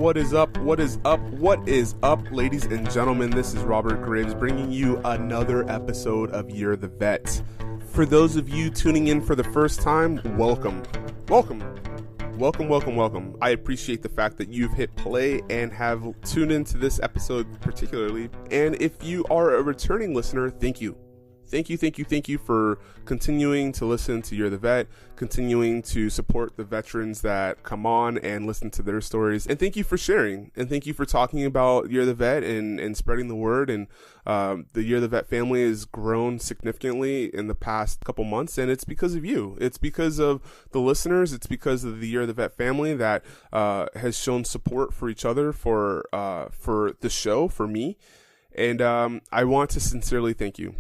What is up? What is up? What is up, ladies and gentlemen? This is Robert Graves bringing you another episode of You're the Vet. For those of you tuning in for the first time, welcome. Welcome. I appreciate the fact that you've hit play and have tuned into this episode particularly. And if you are a returning listener, thank you. Thank you for continuing to listen to You're the Vet, continuing to support the veterans that come on and listen to their stories. And thank you for sharing. And thank you for talking about You're the Vet and spreading the word. And the You're the Vet family has grown significantly in the past couple months. And it's because of you. It's because of the listeners. It's because of the You're the Vet family that has shown support for each other, for the show, for me. And I want to sincerely thank you.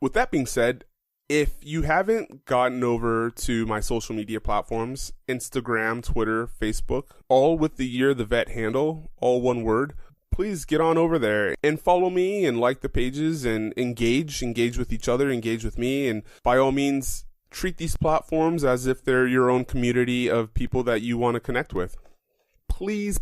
With that being said, if you haven't gotten over to my social media platforms, Instagram, Twitter, Facebook, all with the You're the Vet handle, all one word, please get on over there and follow me and like the pages and engage with each other, engage with me. And by all means, treat these platforms as if they're your own community of people that you want to connect with. Please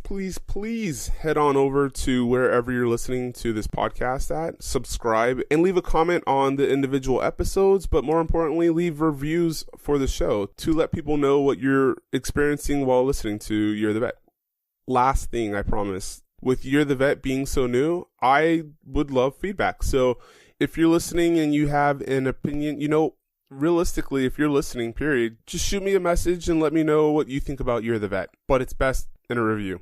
head on over to wherever you're listening to this podcast at, subscribe, and leave a comment on the individual episodes, but more importantly, leave reviews for the show to let people know what you're experiencing while listening to You're the Vet. Last thing, I promise, with You're the Vet being so new, I would love feedback. So if you're listening and you have an opinion, realistically, if you're listening, period, just shoot me a message and let me know what you think about You're the Vet. But it's best in a review.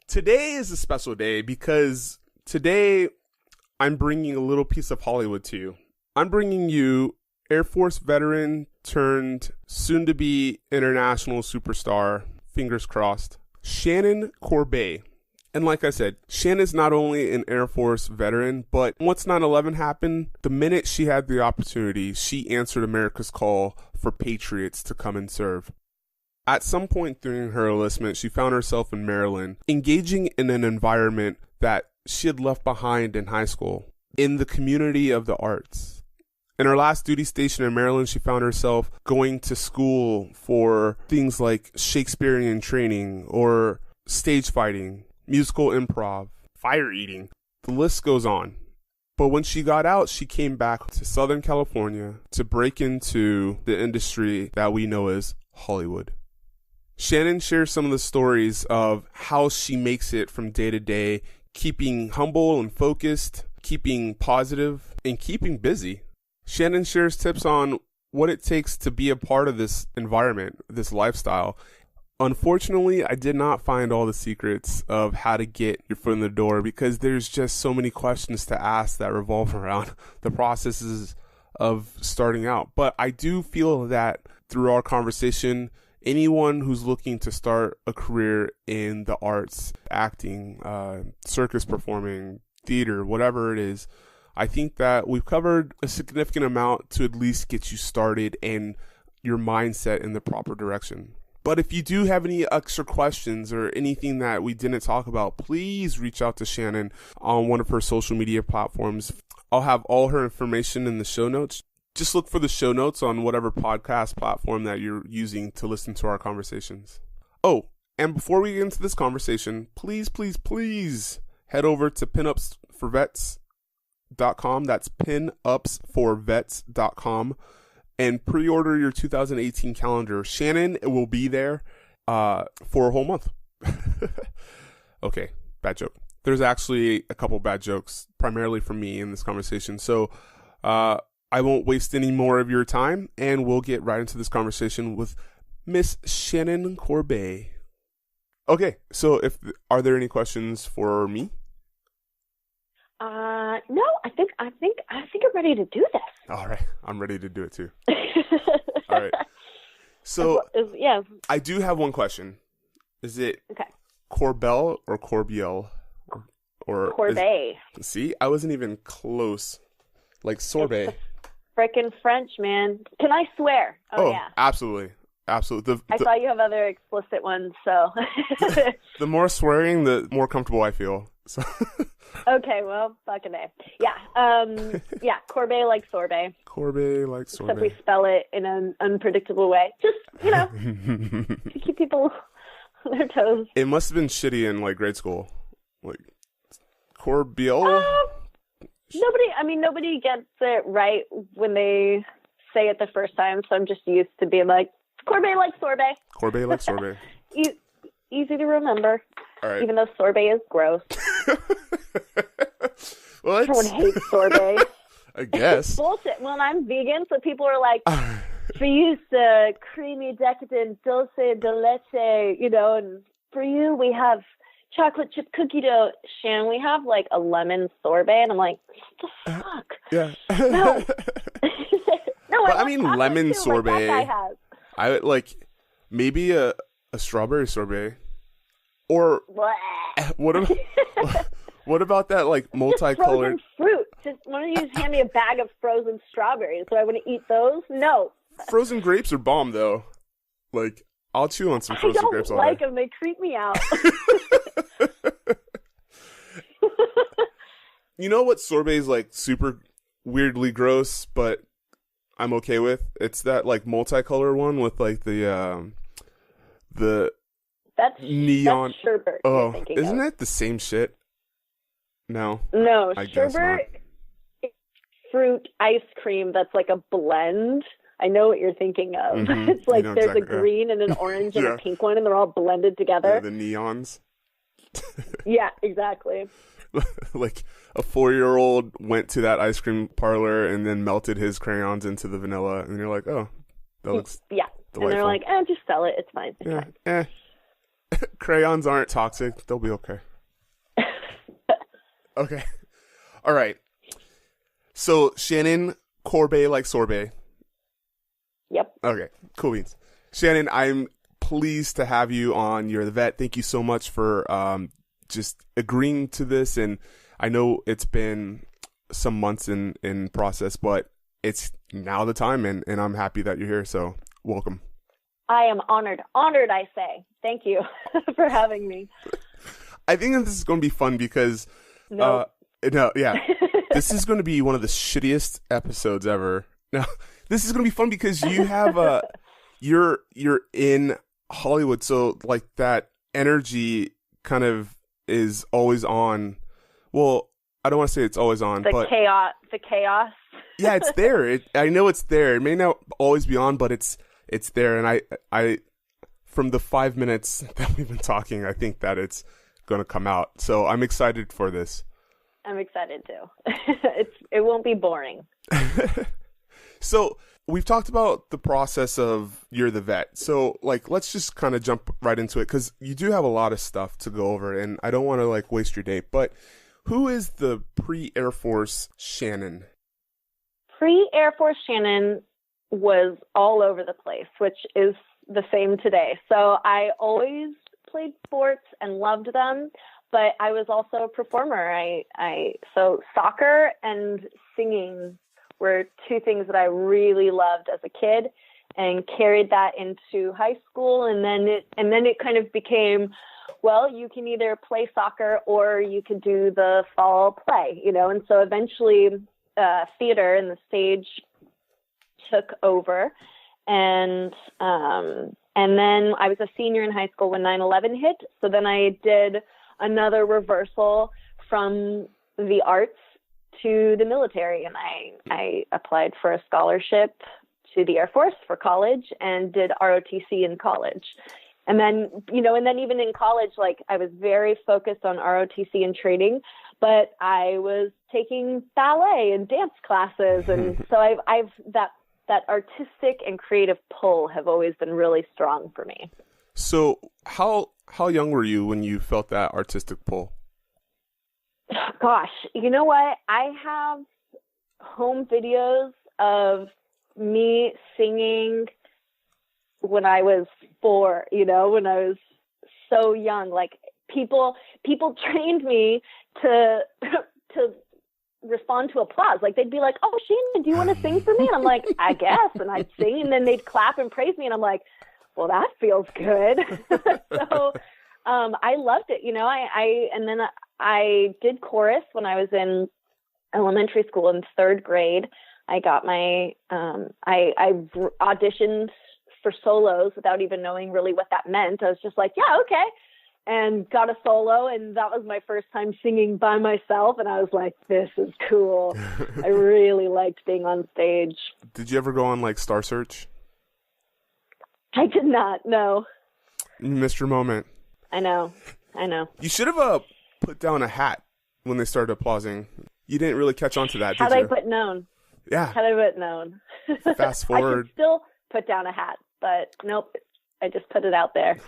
Today is a special day because today I'm bringing a little piece of Hollywood to you. I'm bringing you Air Force veteran turned soon-to-be international superstar, fingers crossed, Shannon Corbeil. And like I said, Shannon's not only an Air Force veteran, but once 9/11 happened, the minute she had the opportunity, she answered America's call for patriots to come and serve. At some point during her enlistment, she found herself in Maryland, engaging in an environment that she had left behind in high school, in the community of the arts. In her last duty station in Maryland, she found herself going to school for things like Shakespearean training or stage fighting, musical improv, fire eating. The list goes on. But when she got out, she came back to Southern California to break into the industry that we know as Hollywood. Shannon shares some of the stories of how she makes it from day to day, keeping humble and focused, keeping positive, and keeping busy. Shannon shares tips on what it takes to be a part of this environment, this lifestyle. Unfortunately, I did not find all the secrets of how to get your foot in the door because there's just so many questions to ask that revolve around the processes of starting out. But I do feel that through our conversation, anyone who's looking to start a career in the arts, acting, circus performing, theater, whatever it is, I think that we've covered a significant amount to at least get you started and your mindset in the proper direction. But if you do have any extra questions or anything that we didn't talk about, please reach out to Shannon on one of her social media platforms. I'll have all her information in the show notes. Just look for the show notes on whatever podcast platform that you're using to listen to our conversations. Oh, and before we get into this conversation, please head over to pinupsforvets.com. That's pinupsforvets.com and pre-order your 2018 calendar. Shannon will be there for a whole month. Okay, bad joke. There's actually a couple bad jokes, primarily from me in this conversation. So, I won't waste any more of your time, and we'll get right into this conversation with Miss Shannon Corbeil. Okay, so are there any questions for me? No, I think I'm ready to do this. All right, I'm ready to do it too. All right. So, yeah. I do have one question. Is it okay. Corbeil or Corbeil? Or Corbeil. See, I wasn't even close. Like sorbet. Frickin' French, man. Can I swear? Oh yeah. Absolutely. I saw you have other explicit ones, so. The more swearing, the more comfortable I feel. So. Okay, well, fucking A. Yeah. Yeah, Corbeil like sorbet. Corbeil like sorbet. Except we spell it in an unpredictable way. Just, to keep people their toes. It must have been shitty in like grade school. Like Corbeil. Nobody gets it right when they say it the first time, so I'm just used to being like, Corbeil like sorbet. Corbeil like sorbet. Easy to remember. All right. Even though sorbet is gross. Well, everyone hates sorbet. I guess. It's bullshit. Well, I'm vegan, so people are like, for you, the creamy, decadent, dulce de leche, and for you, we have chocolate chip cookie dough. Shannon, we have like a lemon sorbet, and I'm like, what the fuck? Yeah. No. No, but I mean, lemon too, sorbet. Like that guy has. I would like maybe a strawberry sorbet, or what about that like multicolored frozen fruit? Just why don't you just hand me a bag of frozen strawberries? Do I want to eat those? No. Frozen grapes are bomb though. Like I'll chew on some frozen grapes all day. I don't like them. They creep me out. You know what sorbet is like super weirdly gross, but I'm okay with? It's that like multicolor one with like the that's neon. That's sherbet. Oh, isn't it the same shit? No, I guess not. Sherbet is fruit ice cream that's like a blend. I know what you're thinking of. Mm-hmm. It's like there's exactly, a green and an orange and Yeah. a pink one, and they're all blended together. Yeah, the neons. Yeah, exactly. Like a 4-year-old went to that ice cream parlor and then melted his crayons into the vanilla, and you're like, oh, that looks delightful. And they're like, just sell it. It's fine. It's fine. Crayons aren't toxic. They'll be okay. Okay. All right. So Shannon Corbeil like sorbet. Yep. Okay. Cool beans. Shannon, I'm pleased to have you on. You're the vet. Thank you so much for just agreeing to this. And I know it's been some months in process, but it's now the time, and I'm happy that you're here. So welcome. I am honored. Honored, I say. Thank you for having me. I think this is going to be fun because No, this is going to be one of the shittiest episodes ever. Now, this is going to be fun because you have you're in Hollywood, so like that energy kind of is always on. Well, I don't want to say it's always on, but the chaos. Yeah, it's there. I know it's there. It may not always be on, but it's there. And I from the 5 minutes that we've been talking, I think that it's going to come out. So I'm excited for this. I'm excited too. It won't be boring. So we've talked about the process of You're the Vet. So like, let's just kind of jump right into it because you do have a lot of stuff to go over, and I don't want to like waste your day. But who is the pre-Air Force Shannon? Pre-Air Force Shannon was all over the place, which is the same today. So I always played sports and loved them, but I was also a performer. So soccer and singing were two things that I really loved as a kid, and carried that into high school. And then it kind of became, well, you can either play soccer or you could do the fall play, And so eventually theater and the stage took over. And then I was a senior in high school when 9/11 hit. So then I did another reversal from the arts to the military, and I applied for a scholarship to the Air Force for college and did ROTC in college. And then, even in college, like I was very focused on ROTC and training, but I was taking ballet and dance classes. And so I've that artistic and creative pull have always been really strong for me. So how young were you when you felt that artistic pull? Gosh, you know what? I have home videos of me singing when I was 4, when I was so young. Like people trained me to respond to applause. Like they'd be like, "Oh, Shannon, do you want to sing for me?" And I'm like, "I guess." And I'd sing, and then they'd clap and praise me, and I'm like, "Well, that feels good." So I loved it. I did chorus when I was in elementary school in 3rd grade. I got my I auditioned for solos without even knowing really what that meant. I was just like, yeah, okay. And got a solo, and that was my first time singing by myself, and I was like, this is cool. I really liked being on stage. Did you ever go on like Star Search? I did not, no. You missed your moment. I know. You should have put down a hat when they started applauding. You didn't really catch on to that, did you? Had I but known. Yeah. Had I but known. Fast forward. I could still put down a hat, but nope. I just put it out there.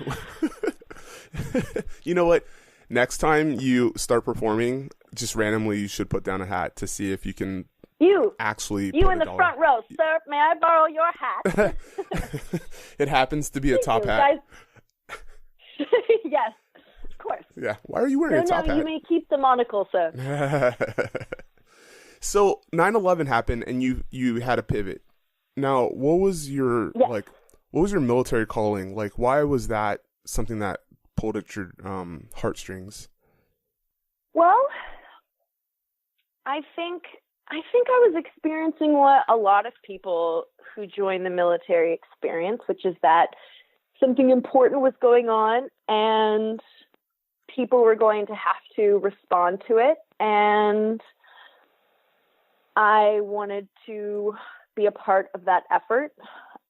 You know what? Next time you start performing, just randomly, you should put down a hat to see if you can actually You in the front row, sir. May I borrow your hat? It happens to be a top hat. Guys. Yes, of course. Yeah. Why are you wearing a top hat? You may keep the monocle, sir. So 9/11 happened, and you had a pivot. Now, what was your what was your military calling? Like, why was that something that pulled at your heartstrings? Well, I think I was experiencing what a lot of people who join the military experience, which is that something important was going on and people were going to have to respond to it. And I wanted to be a part of that effort.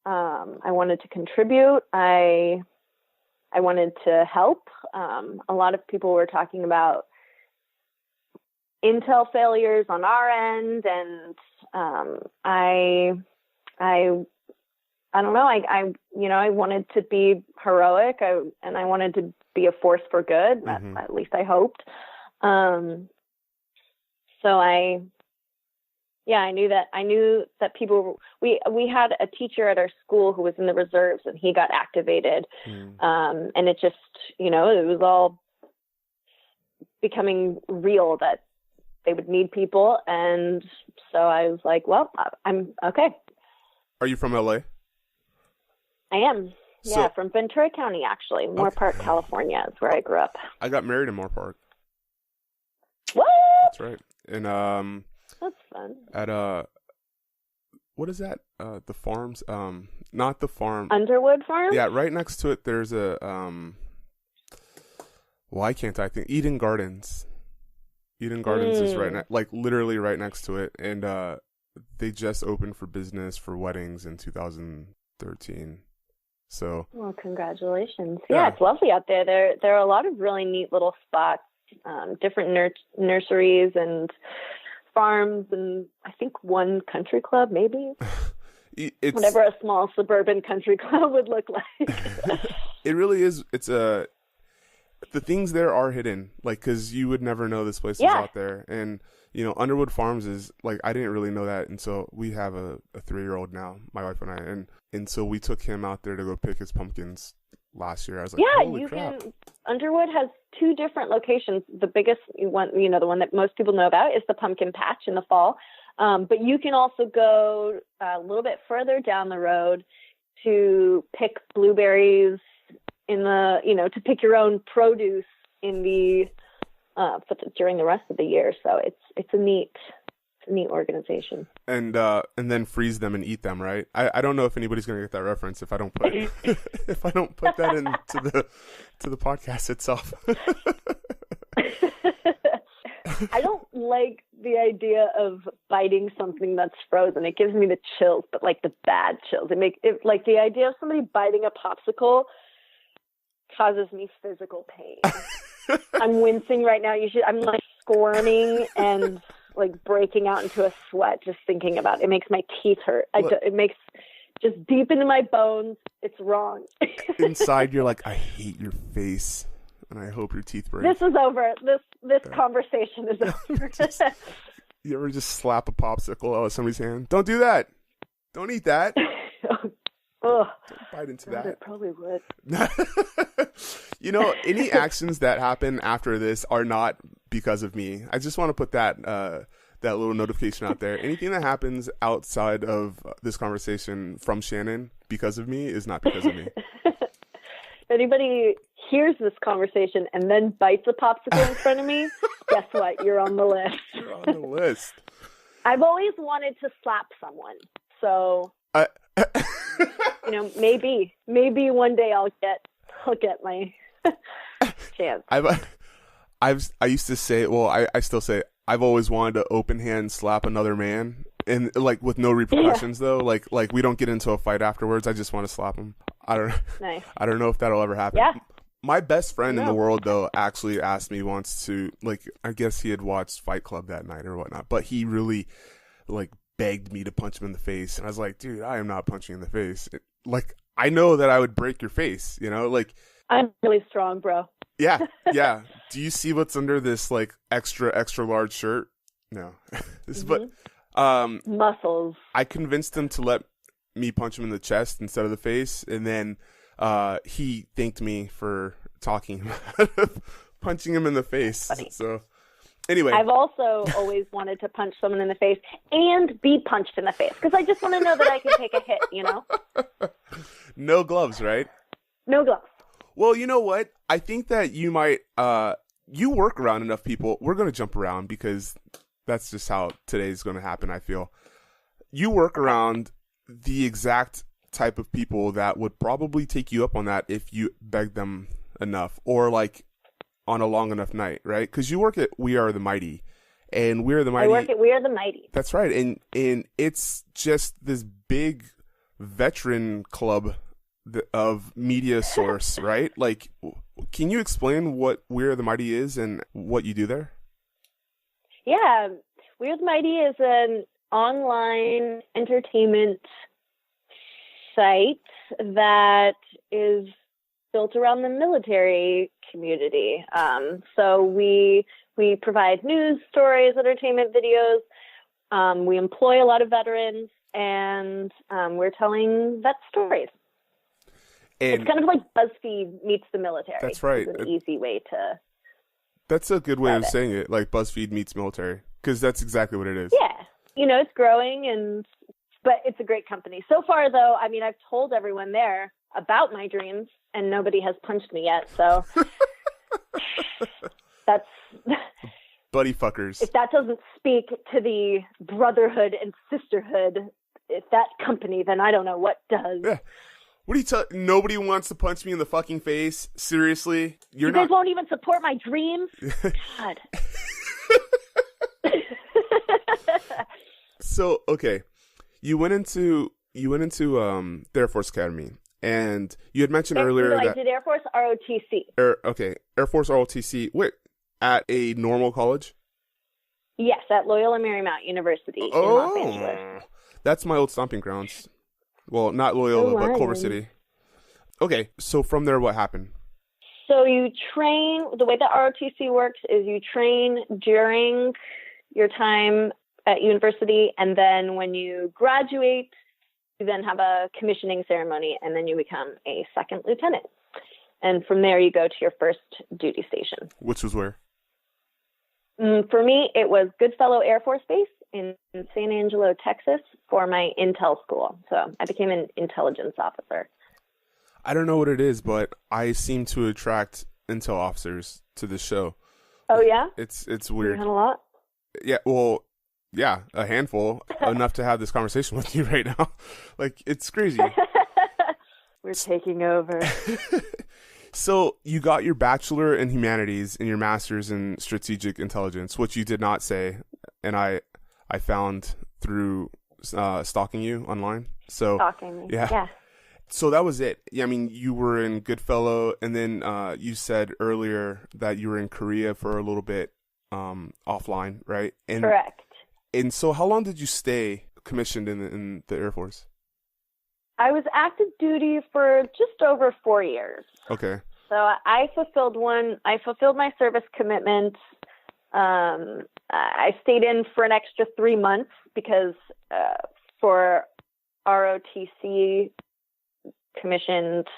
I wanted to contribute. I wanted to help. A lot of people were talking about intel failures on our end, and I don't know. I wanted to be heroic, and I wanted to be a force for good. Mm-hmm. At least I hoped. So I knew that people. We had a teacher at our school who was in the reserves, and he got activated, and it just, it was all becoming real that they would need people, and so I was like, well, I'm okay. Are you from LA? I am. Yeah, from Ventura County, actually. Moorpark, California is where I grew up. I got married in Moorpark. What? That's right. And that's fun. At what is that? The farms? Not the farm. Underwood Farm? Yeah, right next to it there's a why can't I think? Eden Gardens. Eden Gardens is literally right next to it, and they just opened for business for weddings in 2013. So, well, congratulations! Yeah, it's lovely out there. There are a lot of really neat little spots, different nurseries and farms, and I think one country club, maybe. It's whatever a small suburban country club would look like. It really is. It's the things there are hidden, like, because you would never know this place is out there. And Underwood Farms is like, I didn't really know that until we have a 3-year-old now, my wife and I, and so we took him out there to go pick his pumpkins last year. I was like, holy crap. Underwood has 2 different locations. The biggest one, the one that most people know about, is the pumpkin patch in the fall. But you can also go a little bit further down the road to pick blueberries to pick your own produce in the during the rest of the year. So it's a neat organization. And then freeze them and eat them, right? I don't know if anybody's gonna get that reference if I don't put that into the podcast itself. I don't like the idea of biting something that's frozen. It gives me the chills, but like the bad chills. Like the idea of somebody biting a popsicle causes me physical pain. I'm wincing right now. I'm like squirming and like breaking out into a sweat just thinking about it. It makes my teeth hurt. It makes just deep into my bones. It's wrong. Inside, you're like, I hate your face, and I hope your teeth break. This is over. This conversation is over. You ever just slap a popsicle out of somebody's hand? Don't do that. Don't eat that. Don't bite into that. It probably would. Any actions that happen after this are not because of me. I just want to put that little notification out there. Anything that happens outside of this conversation from Shannon because of me is not because of me. If anybody hears this conversation and then bites a popsicle in front of me, guess what? You're on the list. You're on the list. I've always wanted to slap someone, so... maybe one day I'll get my chance. I used to say, well, I still say, I've always wanted to open hand slap another man, and like with no repercussions though. Like we don't get into a fight afterwards. I just want to slap him. Nice. I don't know if that'll ever happen. Yeah. My best friend in the world though actually asked me once to, like, I guess he had watched Fight Club that night or whatnot, but he really like begged me to punch him in the face, and I was like, dude, I am not punching in the face. Like, I know that I would break your face, like. I'm really strong, bro. Yeah. Do you see what's under this like extra large shirt? No. But muscles. I convinced him to let me punch him in the chest instead of the face, and then he thanked me for talking him out of punching him in the face. Funny. So anyway, I've also always wanted to punch someone in the face and be punched in the face, because I just want to know that I can take a hit, No gloves, right? No gloves. Well, you know what? I think that you might, you work around enough people. We're going to jump around because that's just how today's going to happen, I feel. You work around the exact type of people that would probably take you up on that if you begged them enough, or like on a long enough night, right? Because you work at We Are the Mighty, and We Are the Mighty. I work at We Are the Mighty. That's right. And it's just this big veteran club of media source, right? Like, can you explain what We Are the Mighty is and what you do there? Yeah, We Are the Mighty is an online entertainment site that is built around the military community. So we provide news stories, entertainment videos. We employ a lot of veterans, and we're telling vet stories. And it's kind of like BuzzFeed meets the military. That's right. It's an easy way to. That's a good way of saying it, like BuzzFeed meets military, because that's exactly what it is. Yeah. It's growing, but it's a great company. So far, though, I mean, I've told everyone there about my dreams, and nobody has punched me yet, so that's... Buddy fuckers. If that doesn't speak to the brotherhood and sisterhood at that company, then I don't know what does. Yeah. What do you tell? Nobody wants to punch me in the fucking face. Seriously, you guys won't even support my dreams. God. So okay, you went into the Air Force Academy, and you had mentioned earlier that I did Air Force ROTC. Air Force ROTC. Wait, at a normal college? Yes, at Loyola Marymount University in Los Angeles. That's my old stomping grounds. Well, not Loyola, but Culver City. Okay, so from there, what happened? So you train, the way that ROTC works is you train during your time at university, and then when you graduate, you then have a commissioning ceremony, and then you become a second lieutenant. And from there, you go to your first duty station. Which was where? For me, it was Goodfellow Air Force Base in San Angelo, Texas, for my intel school. So I became an intelligence officer. I don't know what it is, but I seem to attract intel officers to the show. Oh, yeah? It's weird. You had a lot? Yeah, well, yeah, a handful, enough to have this conversation with you right now. Like, it's crazy. We're taking over. So you got your bachelor in humanities and your master's in strategic intelligence, which you did not say, and I found through stalking you online. So stalking me, yeah. So that was it. I mean, you were in Goodfellow, and then you said earlier that you were in Korea for a little bit offline, right? Correct. And so how long did you stay commissioned in the Air Force? I was active duty for just over 4 years. Okay. So I fulfilled my service commitment. I stayed in for an extra 3 months because for ROTC commissioned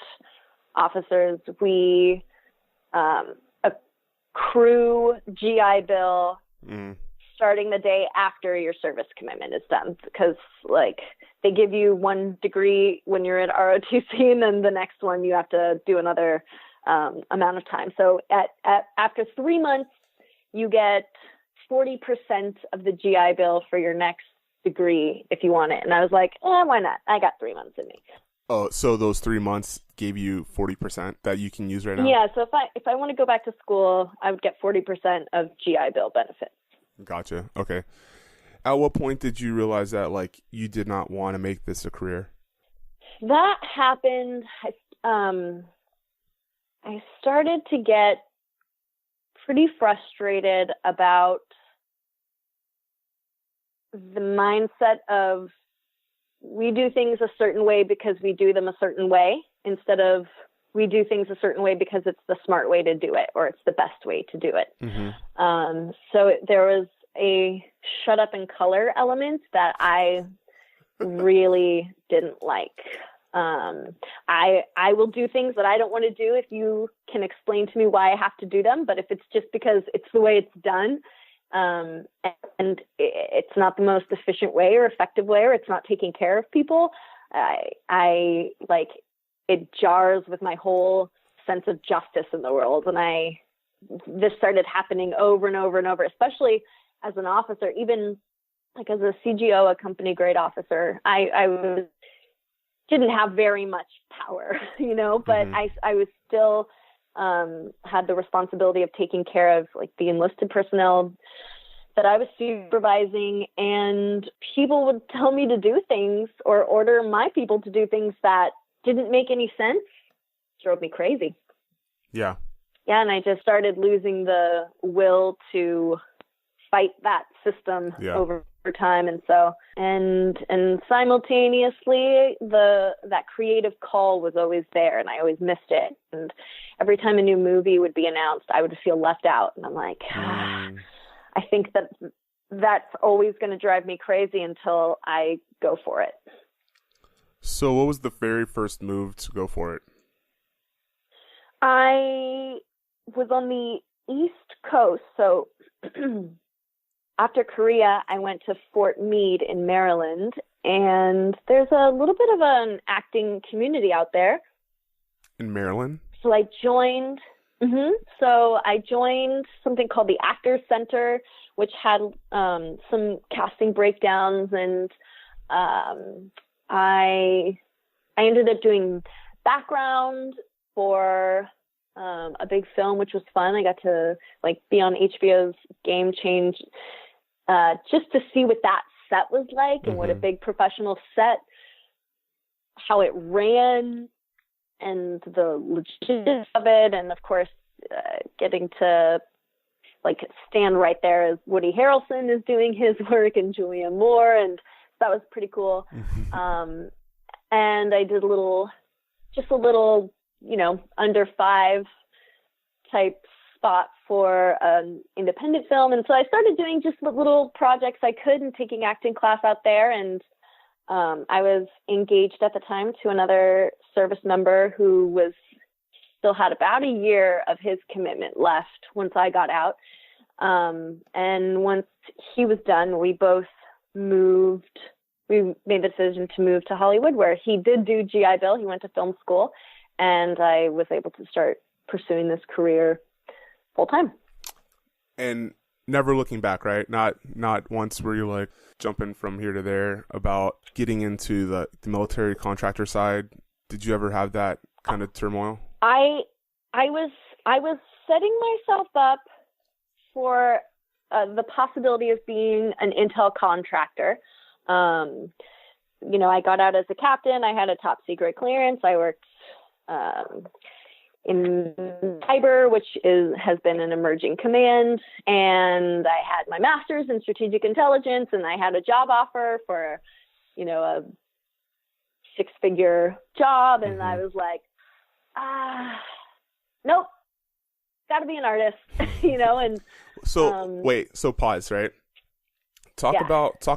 officers, we accrue GI Bill starting the day after your service commitment is done, because like they give you 1 degree when you're at ROTC, and then the next one you have to do another amount of time. So after 3 months, you get 40% of the GI Bill for your next degree if you want it. And I was like, why not? I got 3 months in me. Oh, so those 3 months gave you 40% that you can use right now? Yeah, so if I want to go back to school, I would get 40% of GI Bill benefits. Gotcha. Okay. At what point did you realize that like you did not want to make this a career? That happened. I started to get pretty frustrated about the mindset of we do things a certain way because we do them a certain way, instead of we do things a certain way because it's the smart way to do it, or it's the best way to do it. Mm-hmm. So there was a shut up and color element that I really didn't like. I will do things that I don't want to do if you can explain to me why I have to do them. But if it's just because it's the way it's done, and it's not the most efficient way or effective way, or it's not taking care of people, I like, it jars with my whole sense of justice in the world. And this started happening over and over and over, especially as an officer, even like as a CGO, a company grade officer, I didn't have very much power, but I was still, had the responsibility of taking care of like the enlisted personnel that I was supervising, and people would tell me to do things or order my people to do things that didn't make any sense. It drove me crazy. Yeah. Yeah. And I just started losing the will to fight that system over time. And so, and simultaneously that creative call was always there, and I always missed it. And every time a new movie would be announced, I would feel left out. And I'm like, I think that's always going to drive me crazy until I go for it. So what was the very first move to go for it? I was on the East Coast. So after Korea, I went to Fort Meade in Maryland, and there's a little bit of an acting community out there. In Maryland? So I joined. So I joined something called the Actors Center, which had some casting breakdowns, and I ended up doing background for a big film, which was fun. I got to like be on HBO's Game Change, just to see what that set was like, and what a big professional set, how it ran, and the logistics of it. And of course, getting to like stand right there as Woody Harrelson is doing his work, and Julianne Moore, and that was pretty cool. And I did a little, under 5 type spot for an independent film. And so I started doing just the little projects I could and taking acting class out there. And I was engaged at the time to another service member who still had about a year of his commitment left once I got out. And once he was done, we made the decision to move to Hollywood, where he did do GI Bill. He went to film school, and I was able to start pursuing this career full time. And never looking back, right? Not once were you like jumping from here to there about getting into the military contractor side. Did you ever have that kind of turmoil? I was setting myself up for the possibility of being an intel contractor. I got out as a captain. I had a top secret clearance. I worked in cyber, which has been an emerging command, and I had my master's in strategic intelligence, and I had a job offer for, a 6-figure job, and I was like, nope, got to be an artist, and so wait, so pause, right? Talk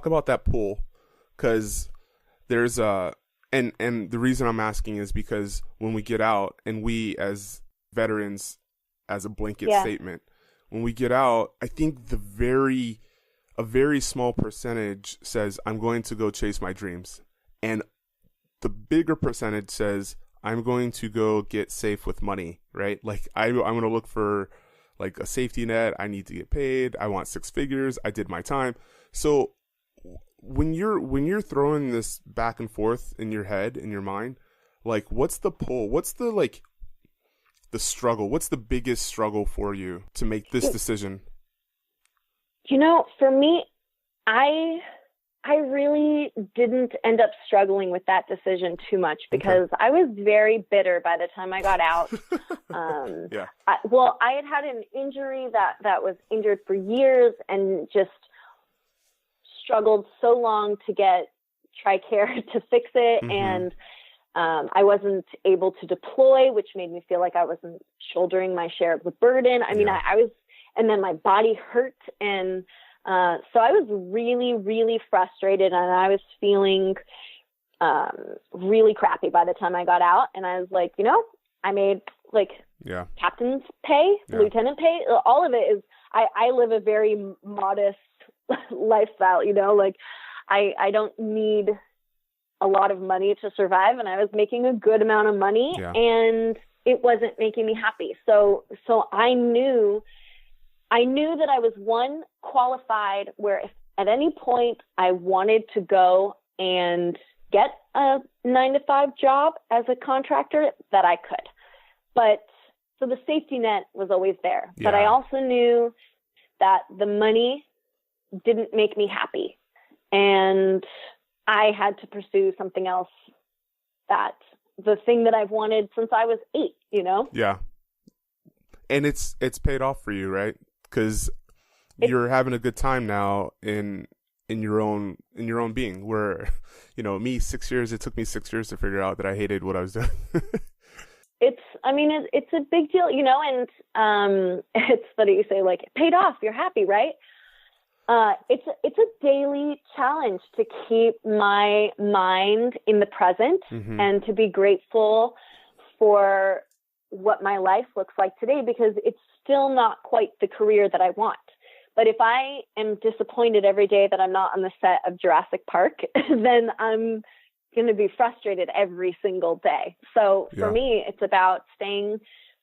about that pool, because there's and the reason I'm asking is because when we get out, and we as veterans, as a blanket statement, when we get out, I think a very small percentage says, I'm going to go chase my dreams. And the bigger percentage says, I'm going to go get safe with money, right? Like I'm going to look for like a safety net. I need to get paid. I want 6 figures. I did my time. So when you're throwing this back and forth in your head, in your mind, Like, what's the pull? What's the, like, the struggle? What's the biggest struggle for you to make this decision? You know, for me, I really didn't end up struggling with that decision too much because I was very bitter by the time I got out. Yeah. I had an injury that was injured for years and just struggled so long to get TRICARE to fix it. And I wasn't able to deploy, which made me feel like I wasn't shouldering my share of the burden. I mean, I was, and then my body hurt. And so I was really, really frustrated, and I was feeling really crappy by the time I got out. And I was like, you know, I made like captain's pay, lieutenant pay. All of it is, I live a very modest lifestyle, you know, like I don't need a lot of money to survive, and I was making a good amount of money and it wasn't making me happy. So I knew that I was one qualified where if at any point I wanted to go and get a 9-to-5 job as a contractor, that I could. But so the safety net was always there. But I also knew that the money didn't make me happy. And I had to pursue something else, that the thing that I've wanted since I was 8, you know? Yeah. And it's paid off for you, right? Because you're having a good time now in your own being. Where, you know, me, 6 years, it took me 6 years to figure out that I hated what I was doing. It's a big deal, you know, and it's funny you say, like, it paid off, you're happy, right? It's a daily challenge to keep my mind in the present and to be grateful for what my life looks like today, because it's still not quite the career that I want. But if I am disappointed every day that I'm not on the set of Jurassic Park, then I'm going to be frustrated every single day. So for me, it's about staying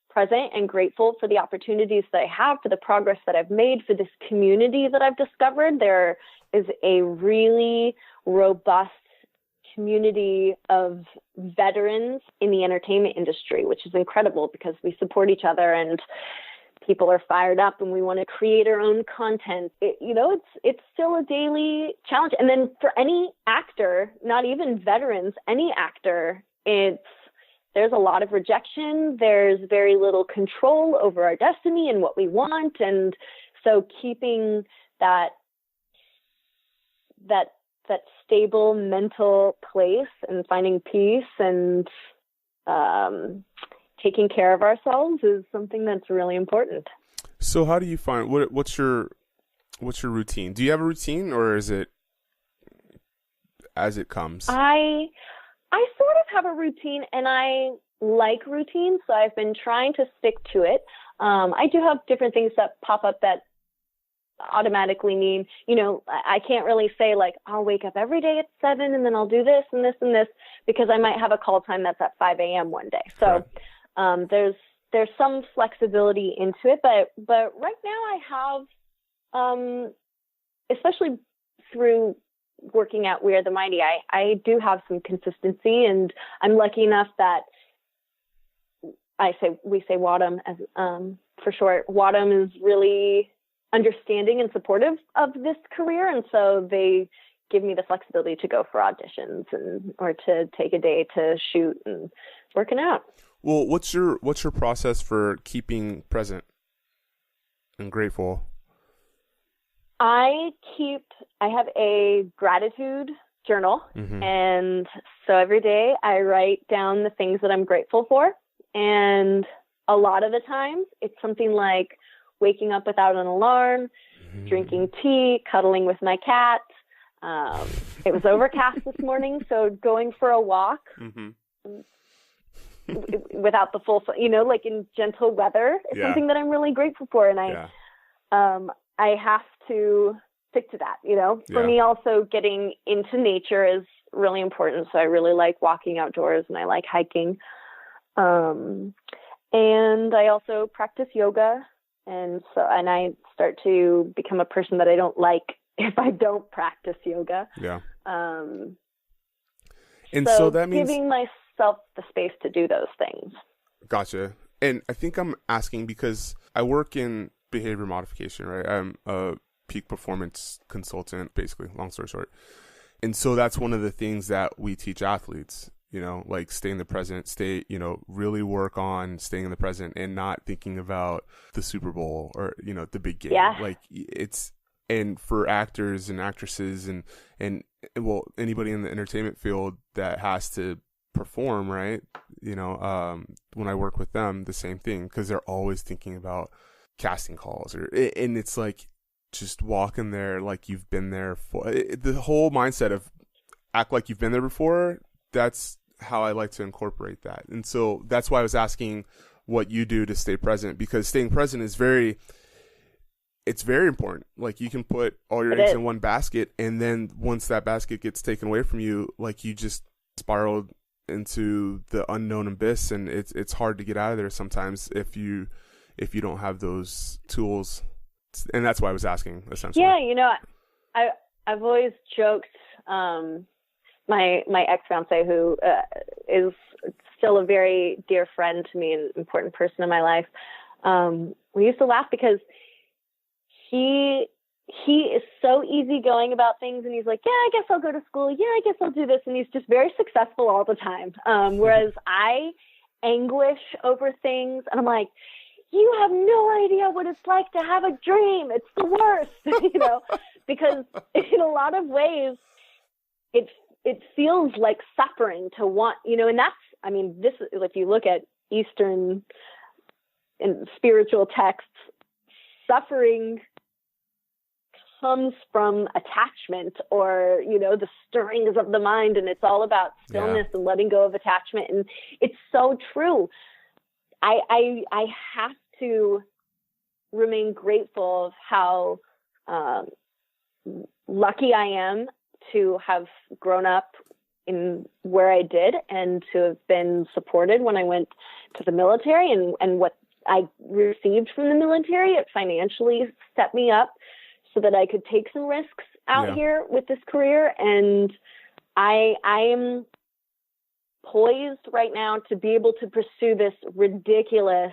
present and grateful for the opportunities that I have, for the progress that I've made, for this community that I've discovered. There is a really robust community of veterans in the entertainment industry, which is incredible because we support each other and people are fired up and we want to create our own content. It's still a daily challenge. And then for any actor, not even veterans, any actor, there's a lot of rejection. There's very little control over our destiny and what we want. And so keeping that stable mental place and finding peace and taking care of ourselves is something that's really important. So how do you find, what's your routine? Do you have a routine, or is it as it comes? I sort of have a routine, and I like routine, so I've been trying to stick to it. I do have different things that pop up that automatically mean, you know, I can't really say like, I'll wake up every day at 7 and then I'll do this and this and this, because I might have a call time that's at 5 a.m. one day. So there's some flexibility into it, but right now I have, especially through working at We Are the Mighty, I do have some consistency, and I'm lucky enough that we say WADM as for short. WADM is really understanding and supportive of this career, and so they give me the flexibility to go for auditions or to take a day to shoot and working out. Well, what's your process for keeping present and grateful? I have a gratitude journal, and so every day I write down the things that I'm grateful for, and a lot of the times it's something like waking up without an alarm, drinking tea, cuddling with my cat. It was overcast this morning, so going for a walk without the full, you know, like in gentle weather is something that I'm really grateful for. And I have to stick to that, you know. For me, also getting into nature is really important. So I really like walking outdoors, and I like hiking. And I also practice yoga. And I start to become a person that I don't like if I don't practice yoga. Yeah. And so that means giving myself the space to do those things. Gotcha. And I think I'm asking because I work in behavior modification, right? I'm a peak performance consultant, basically, long story short. And so that's one of the things that we teach athletes, like stay in the present, really work on staying in the present and not thinking about the Super Bowl or, the big game. Yeah. Like and for actors and actresses and well, anybody in the entertainment field that has to perform, right? When I work with them, the same thing, because they're always thinking about casting calls and it's like, just walk in there like you've been there for the whole mindset of act like you've been there before. That's how I like to incorporate that. And so that's why I was asking what you do to stay present, because staying present is very important. Like you can put all your eggs in one basket, and then once that basket gets taken away from you, like you just spiraled into the unknown abyss, and it's hard to get out of there sometimes if you don't have those tools. And that's why I was asking, essentially. Yeah, I've always joked, my ex-fiance, who is still a very dear friend to me and important person in my life, we used to laugh because he is so easygoing about things, and he's like, yeah, I guess I'll go to school. Yeah, I guess I'll do this. And he's just very successful all the time. Whereas I anguish over things, and I'm like, you have no idea what it's like to have a dream. It's the worst, because in a lot of ways, it feels like suffering to want, and that's, this, if you look at Eastern and spiritual texts, suffering comes from attachment or, the stirrings of the mind, and it's all about stillness and letting go of attachment. And it's so true. I have to remain grateful of how lucky I am to have grown up in where I did and to have been supported when I went to the military, and what I received from the military. It financially set me up so that I could take some risks out here with this career. And I am poised right now to be able to pursue this ridiculous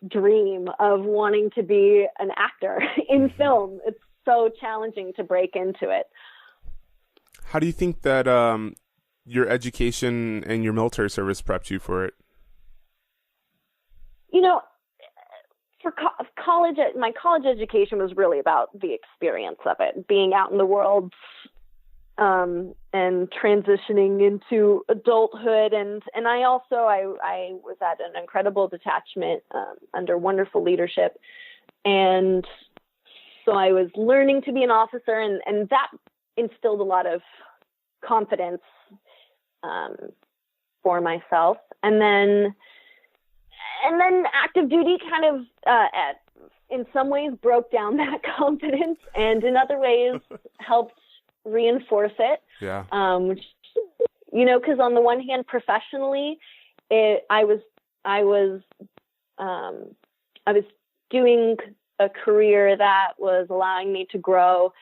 dream of wanting to be an actor in film. It's so challenging to break into it. How do you think that your education and your military service prepped you for it? For college, my college education was really about the experience of it, being out in the world, and transitioning into adulthood. And I also, I was at an incredible detachment under wonderful leadership. And so I was learning to be an officer, and that instilled a lot of confidence for myself. And then active duty kind of, in some ways, broke down that confidence, and in other ways helped reinforce it. Yeah. Which, because on the one hand, professionally, I was doing a career that was allowing me to grow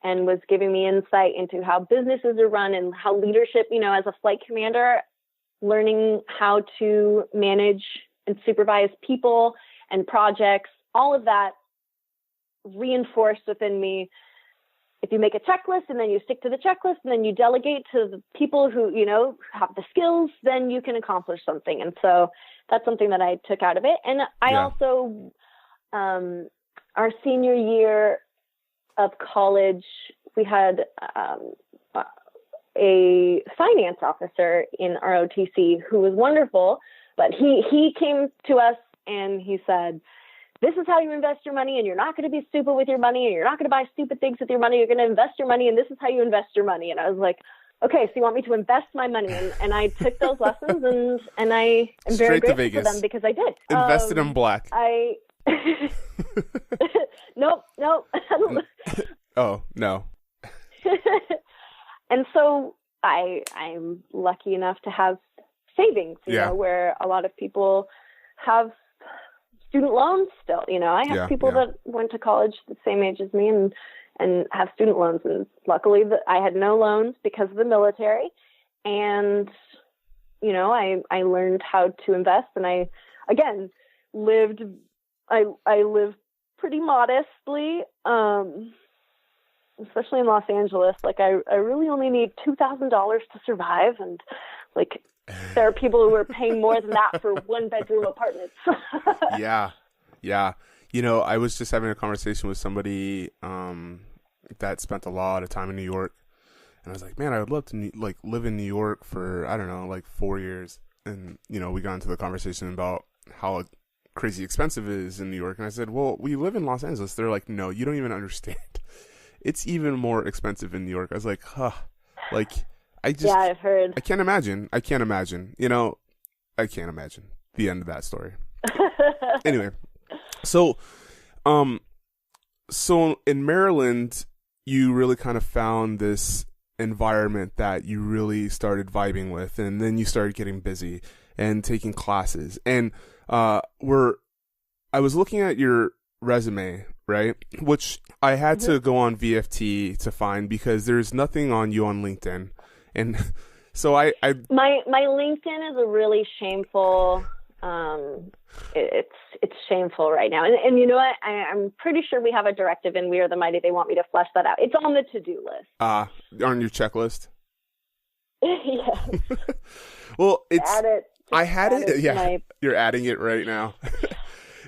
and was giving me insight into how businesses are run and how leadership, as a flight commander, learning how to manage and supervise people and projects, all of that reinforced within me. If you make a checklist and then you stick to the checklist and then you delegate to the people who, have the skills, then you can accomplish something. And so that's something that I took out of it. And I also, our senior year of college, we had a finance officer in ROTC who was wonderful, but he came to us and he said, this is how you invest your money, and you're not going to be stupid with your money, and you're not going to buy stupid things with your money. You're going to invest your money, and this is how you invest your money. And I was like, okay, so you want me to invest my money? And I took those lessons, and I am very grateful for them because I did. Invested in black. Nope. Oh, no. And so I'm lucky enough to have savings, you know, where a lot of people have student loans still. I have people that went to college the same age as me and have student loans. And luckily I had no loans because of the military. And I learned how to invest, and I, again, lived pretty modestly, especially in Los Angeles. Like I really only need $2,000 to survive. And like, there are people who are paying more than that for 1-bedroom apartments. Yeah. Yeah. I was just having a conversation with somebody, that spent a lot of time in New York. And I was like, man, I would love to live in New York for, I don't know, like 4 years. And, we got into the conversation about how crazy expensive it is in New York. And I said, well, we live in Los Angeles. They're like, no, you don't even understand. It's even more expensive in New York. I was like, huh, like, yeah, I've heard. I can't imagine. I can't imagine the end of that story. Anyway, so in Maryland, you really kind of found this environment that you really started vibing with, and then you started getting busy and taking classes. And I was looking at your resume, right? Which I had to go on VFT to find, because there's nothing on you on LinkedIn. And so my LinkedIn is a really shameful, it's shameful right now. And you know what? I'm pretty sure we have a directive in We Are the Mighty. They want me to flesh that out. It's on the to-do list. On your checklist? Yes. Well, Add it. I had it. Yeah. You're adding it right now.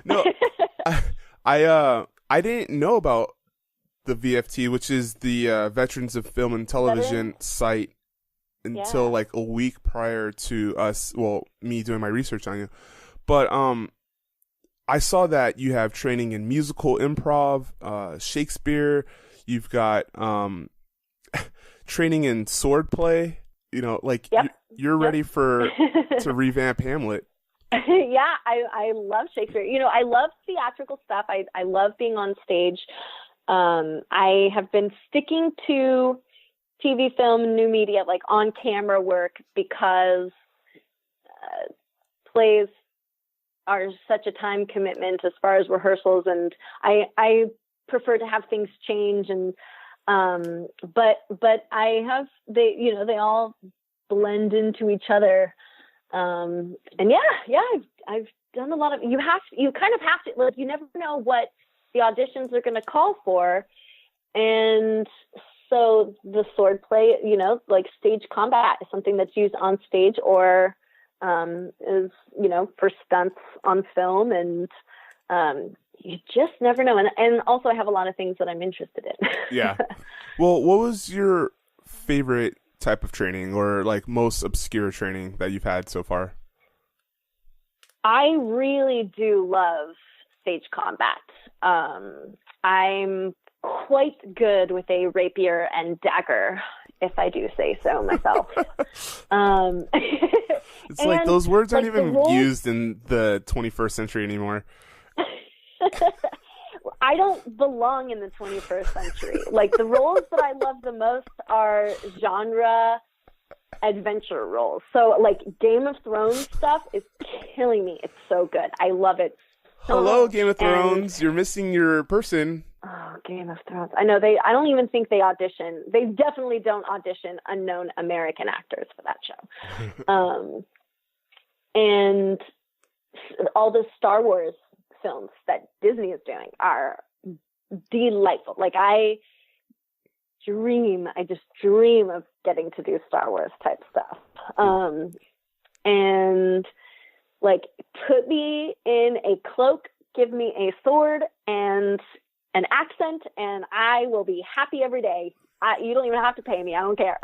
No, I didn't know about the VFT, which is the Veterans of Film and Television site, until like a week prior to me doing my research on you. But I saw that you have training in musical improv, Shakespeare. You've got training in swordplay. You're ready to revamp Hamlet. Yeah, I love Shakespeare. I love theatrical stuff. I love being on stage. I have been sticking to TV, film, new media, like on camera work, because plays are such a time commitment as far as rehearsals, and I prefer to have things change. And but I have they all blend into each other. And I've done a lot of, you kind of have to, like, you never know what the auditions are going to call for. And so the sword play, like stage combat is something that's used on stage, or is, for stunts on film. And you just never know. And also I have a lot of things that I'm interested in. Yeah. Well, what was your favorite type of training, or like most obscure training that you've had so far? I really do love stage combat. I'm quite good with a rapier and dagger, if I do say so myself. It's like those words aren't even used in the 21st century anymore. I don't belong in the 21st century. Like, the roles that I love the most are genre adventure roles. So, like, Game of Thrones stuff is killing me. It's so good. I love it. Hello, Game of Thrones. You're missing your person. Oh, Game of Thrones. I know I don't even think they audition. They definitely don't audition unknown American actors for that show. And all the Star Wars films that Disney is doing are delightful. Like, I just dream of getting to do Star Wars type stuff. And like, put me in a cloak, give me a sword and an accent, and I will be happy every day. You don't even have to pay me. I don't care.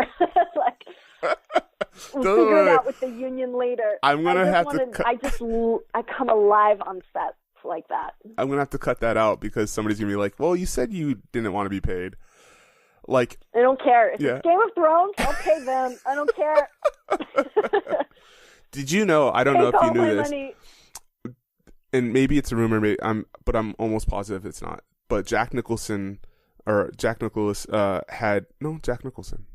Like, we'll figure it out with the union later. I'm gonna I come alive on set like that. I'm gonna have to cut that out, because somebody's gonna be like, well, you said you didn't want to be paid. Like, I don't care. If it's Game of Thrones, I'll pay them. I don't care. Did you know, I don't know if you knew this, money. And maybe it's a rumor, but I'm almost positive it's not. But Jack Nicholus had Jack Nicholson.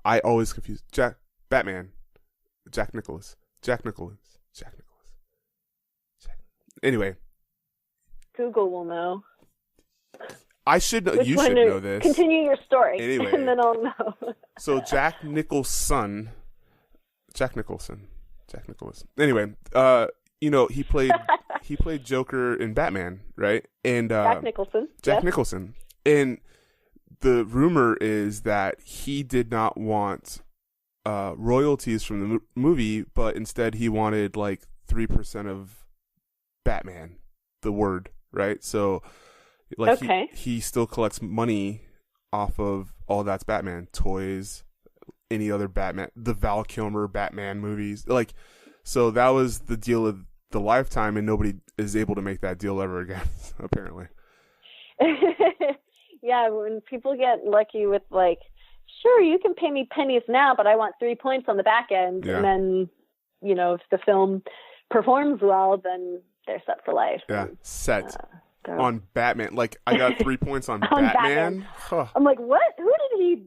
I always confuse Batman. Jack Nicholus. Anyway, Google will know. I should know. You should know this. Continue your story. Anyway, and then I'll know. So Jack Nicholson Jack Nicholson. Anyway, he played Joker in Batman, right? And Jack Nicholson. Jack Nicholson. And the rumor is that he did not want royalties from the movie, but instead he wanted like 3% of Batman, the word, right? So like he still collects money off of All That's Batman toys, any other Batman, the Val Kilmer Batman movies, like, so that was the deal of the lifetime, and nobody is able to make that deal ever again, apparently. Yeah, when people get lucky with like, sure, you can pay me pennies now, but I want 3 points on the back end, and then, if the film performs well, then they're set for life. Yeah, set on Batman. Like, I got 3 points on Batman. Huh. I'm like, what? Who did he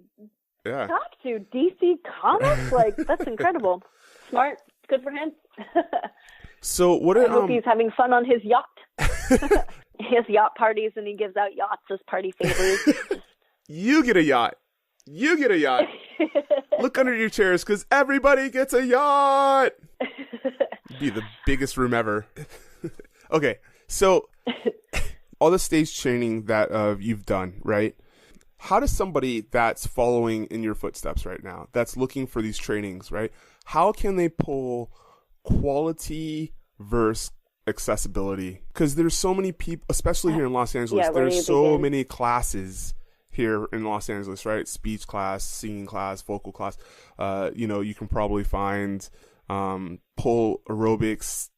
talk to? DC Comics? Like, that's incredible. Smart. Good for him. So what? I hope he's having fun on his yacht. He has yacht parties, and he gives out yachts as party favors. You get a yacht. Look under your chairs, because everybody gets a yacht. Be the biggest room ever. Okay, so all the stage training that you've done, right? How does somebody that's following in your footsteps right now, that's looking for these trainings, right? How can they pull quality versus accessibility? Because there's so many people, especially here in Los Angeles, there's so many classes here in Los Angeles, right? Speech class, singing class, vocal class. You can probably find pole aerobics.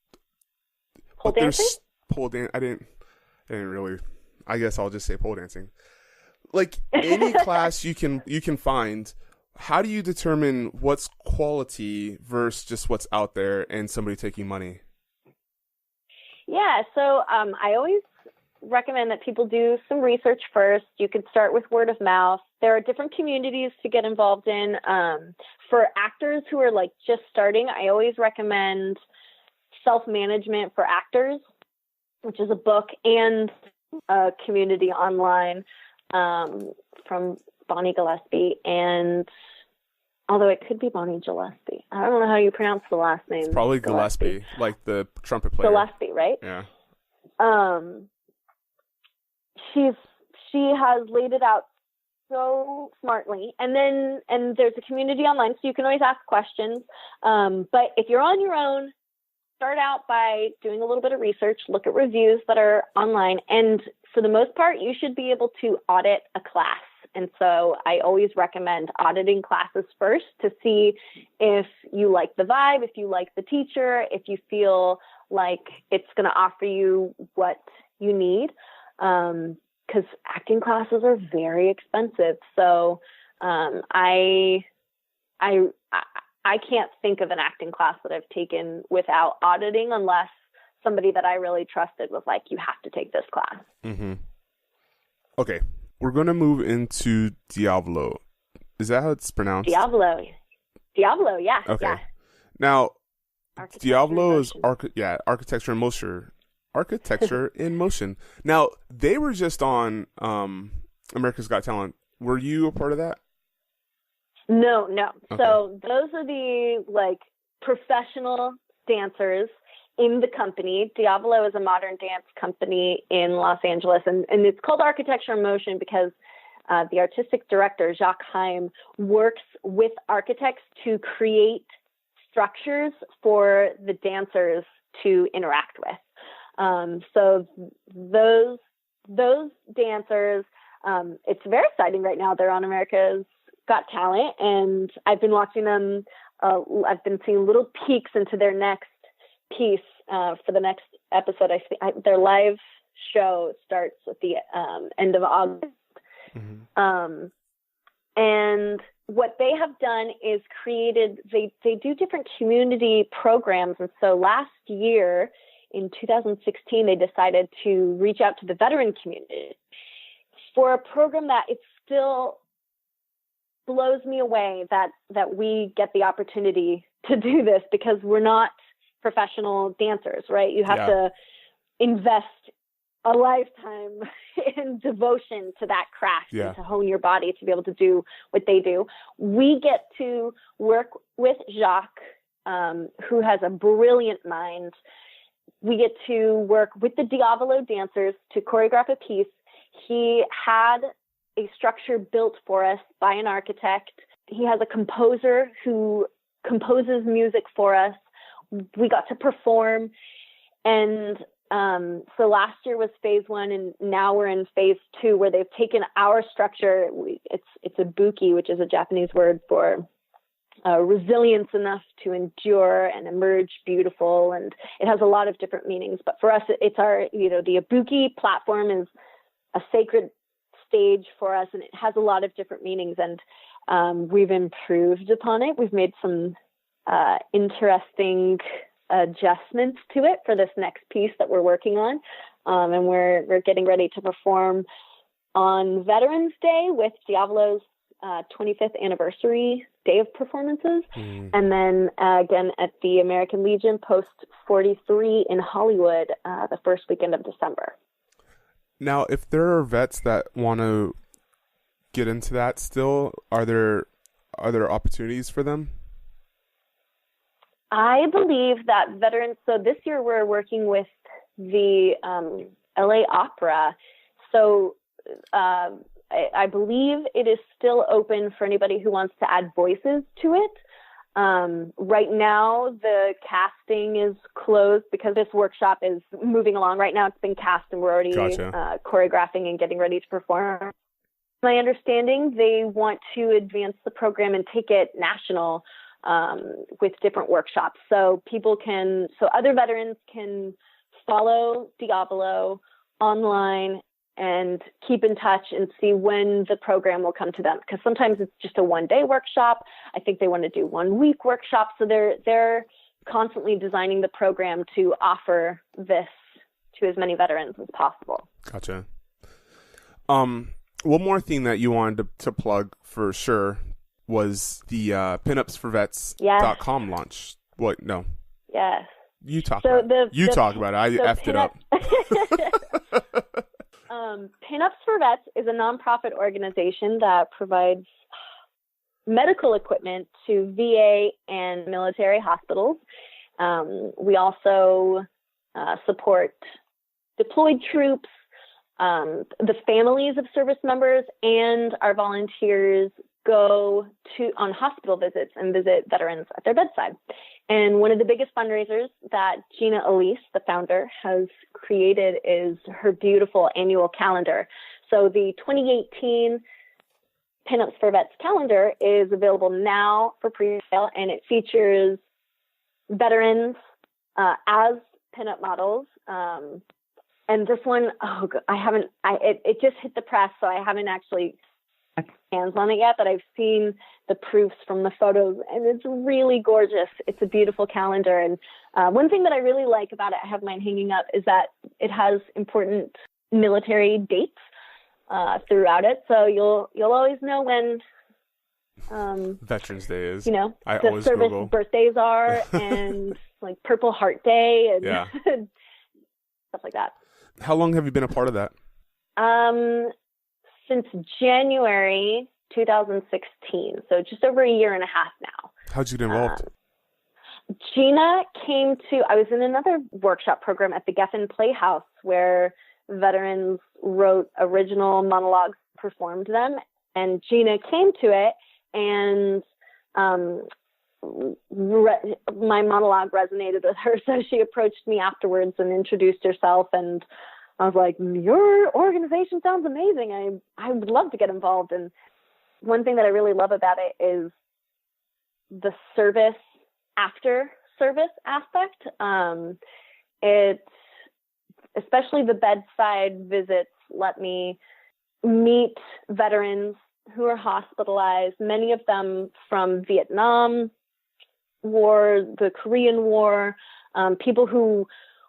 Pole dancing? I didn't really. I guess I'll just say pole dancing. Like any class you can find. How do you determine what's quality versus just what's out there and somebody taking money? Yeah, so I always recommend that people do some research first. You could start with word of mouth. There are different communities to get involved in. For actors who are like just starting, I always recommend Self-Management for Actors, which is a book and a community online from Bonnie Gillespie, and although it could be Bonnie Gillespie. I don't know how you pronounce the last name. It's probably Gillespie, like the trumpet player. Gillespie, right? Yeah. She has laid it out so smartly, and there's a community online, so you can always ask questions. But if you're on your own, start out by doing a little bit of research, look at reviews that are online, and for the most part, you should be able to audit a class. And so I always recommend auditing classes first to see if you like the vibe, if you like the teacher, if you feel like it's going to offer you what you need. Because acting classes are very expensive. So I can't think of an acting class that I've taken without auditing, unless somebody that I really trusted was like, you have to take this class. Mm-hmm. Okay. We're going to move into Diablo. Is that how it's pronounced? Diablo, yeah. Okay. Yeah. Now, Diablo is architecture in motion. Now, they were just on America's Got Talent. Were you a part of that? No. Okay. So those are the like professional dancers in the company. Diablo is a modern dance company in Los Angeles, and it's called Architecture in Motion because the artistic director, Jacques Heim, works with architects to create structures for the dancers to interact with. So those dancers, it's very exciting right now. They're on America's Got Talent, and I've been watching them. I've been seeing little peeks into their next piece for the next episode. Their live show starts at the end of August. Mm-hmm. And what they have done is created, they do different community programs. And so last year in 2016, they decided to reach out to the veteran community for a program that it still blows me away that we get the opportunity to do this, because we're not professional dancers, right? You have to invest a lifetime in devotion to that craft and to hone your body to be able to do what they do. We get to work with Jacques who has a brilliant mind. We get to work with the Diavolo dancers to choreograph a piece. He had a structure built for us by an architect. He has a composer who composes music for us. We got to perform. And so last year was phase 1, and now we're in phase 2, where they've taken our structure. It's a buki, which is a Japanese word for resilience enough to endure and emerge beautiful. And it has a lot of different meanings. But for us, it's our, the Ibuki platform is a sacred stage for us, and it has a lot of different meanings. And we've improved upon it. We've made some interesting adjustments to it for this next piece that we're working on. And we're getting ready to perform on Veterans Day with Diavolo's 25th anniversary day of performances. And then again at the American Legion Post 43 in Hollywood the first weekend of December. Now, if there are vets that want to get into that still, are there opportunities for them? I believe that veterans, so this year we're working with the LA Opera. So I believe it is still open for anybody who wants to add voices to it. Right now, the casting is closed because this workshop is moving along. Right now, it's been cast and we're already choreographing and getting ready to perform. My understanding, they want to advance the program and take it national with different workshops. So other veterans can follow Diavolo online and keep in touch and see when the program will come to them. Because sometimes it's just a one-day workshop. I think they want to do 1-week workshops. So they're constantly designing the program to offer this to as many veterans as possible. Gotcha. One more thing that you wanted to plug for sure was the pinupsforvets.com launch. What? No. Yes. You talk about it. Talk about it. I effed it up. Pinups for Vets is a nonprofit organization that provides medical equipment to VA and military hospitals. We also support deployed troops, the families of service members, and our volunteers go on hospital visits and visit veterans at their bedside. And one of the biggest fundraisers that Gina Elise, the founder, has created is her beautiful annual calendar. So the 2018 Pinups for Vets calendar is available now for pre-sale, and it features veterans as pinup models. And this one, it just hit the press, so I haven't actually hands on it yet, but I've seen the proofs from the photos, and it's really gorgeous. It's a beautiful calendar. And one thing that I really like about it, I have mine hanging up, is that it has important military dates throughout it. So you'll always know when Veterans Day is. I the service Google. Birthdays are, and like Purple Heart Day and stuff like that. How long have you been a part of that? Since January 2016, so just over a year and a half now. How'd you get involved? Gina I was in another workshop program at the Geffen Playhouse where veterans wrote original monologues, performed them, and Gina came to it, and my monologue resonated with her, so she approached me afterwards and introduced herself, and I was like, your organization sounds amazing. I would love to get involved. And one thing that I really love about it is the service after service aspect. Especially the bedside visits let me meet veterans who are hospitalized, many of them from Vietnam War, the Korean War, people who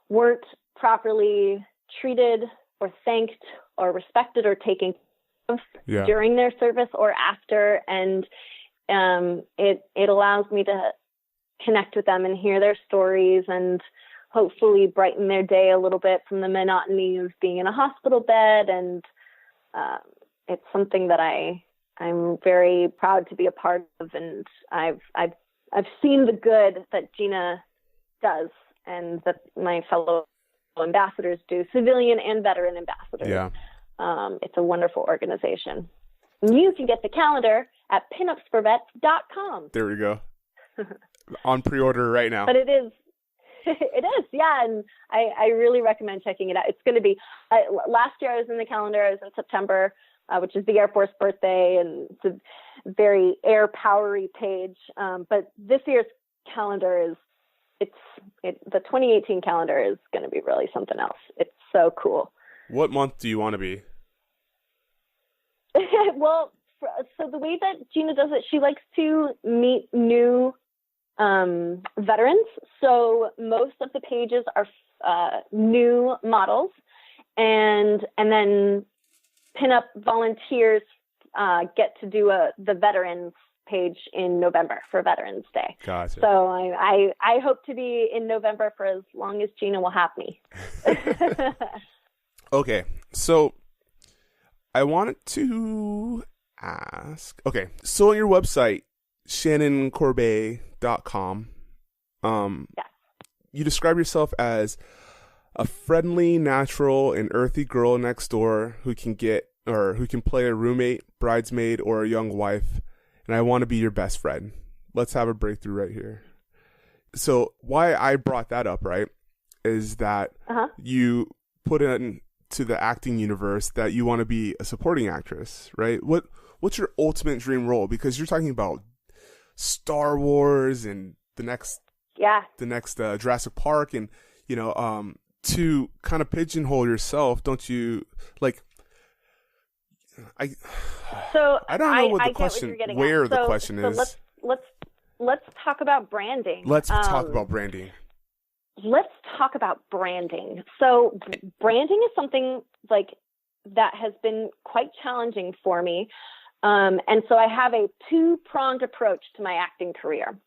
weren't properly treated or thanked or respected or taken care of during their service or after. And it allows me to connect with them and hear their stories and hopefully brighten their day a little bit from the monotony of being in a hospital bed. And it's something that I'm very proud to be a part of. And I've I've seen the good that Gina does and that my fellow ambassadors do, civilian and veteran ambassadors. Yeah. It's a wonderful organization. You can get the calendar at pinupsforvets.com. There we go. On pre-order right now. But it is, yeah, and I really recommend checking it out. It's going to be, last year I was in the calendar, I was in September, which is the Air Force birthday, and it's a very air powery page. But this year's calendar the 2018 calendar is going to be really something else. It's so cool. What month do you want to be? Well, so the way that Gina does it, she likes to meet new veterans. So most of the pages are new models, and then pinup volunteers get to do the veterans page in November for Veterans Day. Gotcha. So I hope to be in November for as long as Gina will have me. Okay, so I wanted to ask. Okay, so on your website, shannoncorbeil.com, Yes. you describe yourself as a friendly, natural, and earthy girl next door who can play a roommate, bridesmaid, or a young wife, and I want to be your best friend. Let's have a breakthrough right here. So why I brought that up, right, is that you put into the acting universe that you want to be a supporting actress, right? What's your ultimate dream role? Because you're talking about Star Wars and the next Jurassic Park, and to kind of pigeonhole yourself, don't you like? I don't know what the question. Where the question is. Let's talk about branding. Let's talk about branding. Let's talk about branding. So branding is something like that has been quite challenging for me. And so I have a two-pronged approach to my acting career.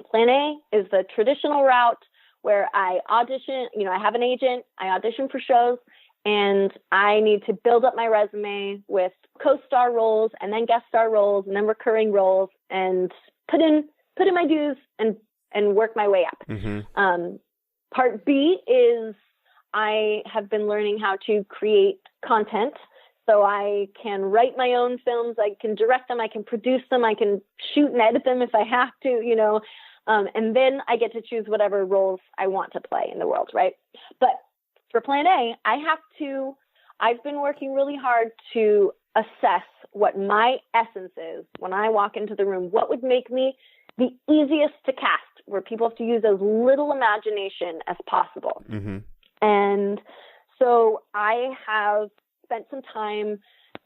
Plan A is the traditional route where I audition, I have an agent, I audition for shows, and I need to build up my resume with co-star roles and then guest star roles and then recurring roles and put in my dues and work my way up. Mm-hmm. Part B is I have been learning how to create content. So I can write my own films, I can direct them, I can produce them, I can shoot and edit them if I have to, and then I get to choose whatever roles I want to play in the world, right? But for Plan A, I've been working really hard to assess what my essence is when I walk into the room, what would make me the easiest to cast, where people have to use as little imagination as possible. Mm-hmm. And so I have spent some time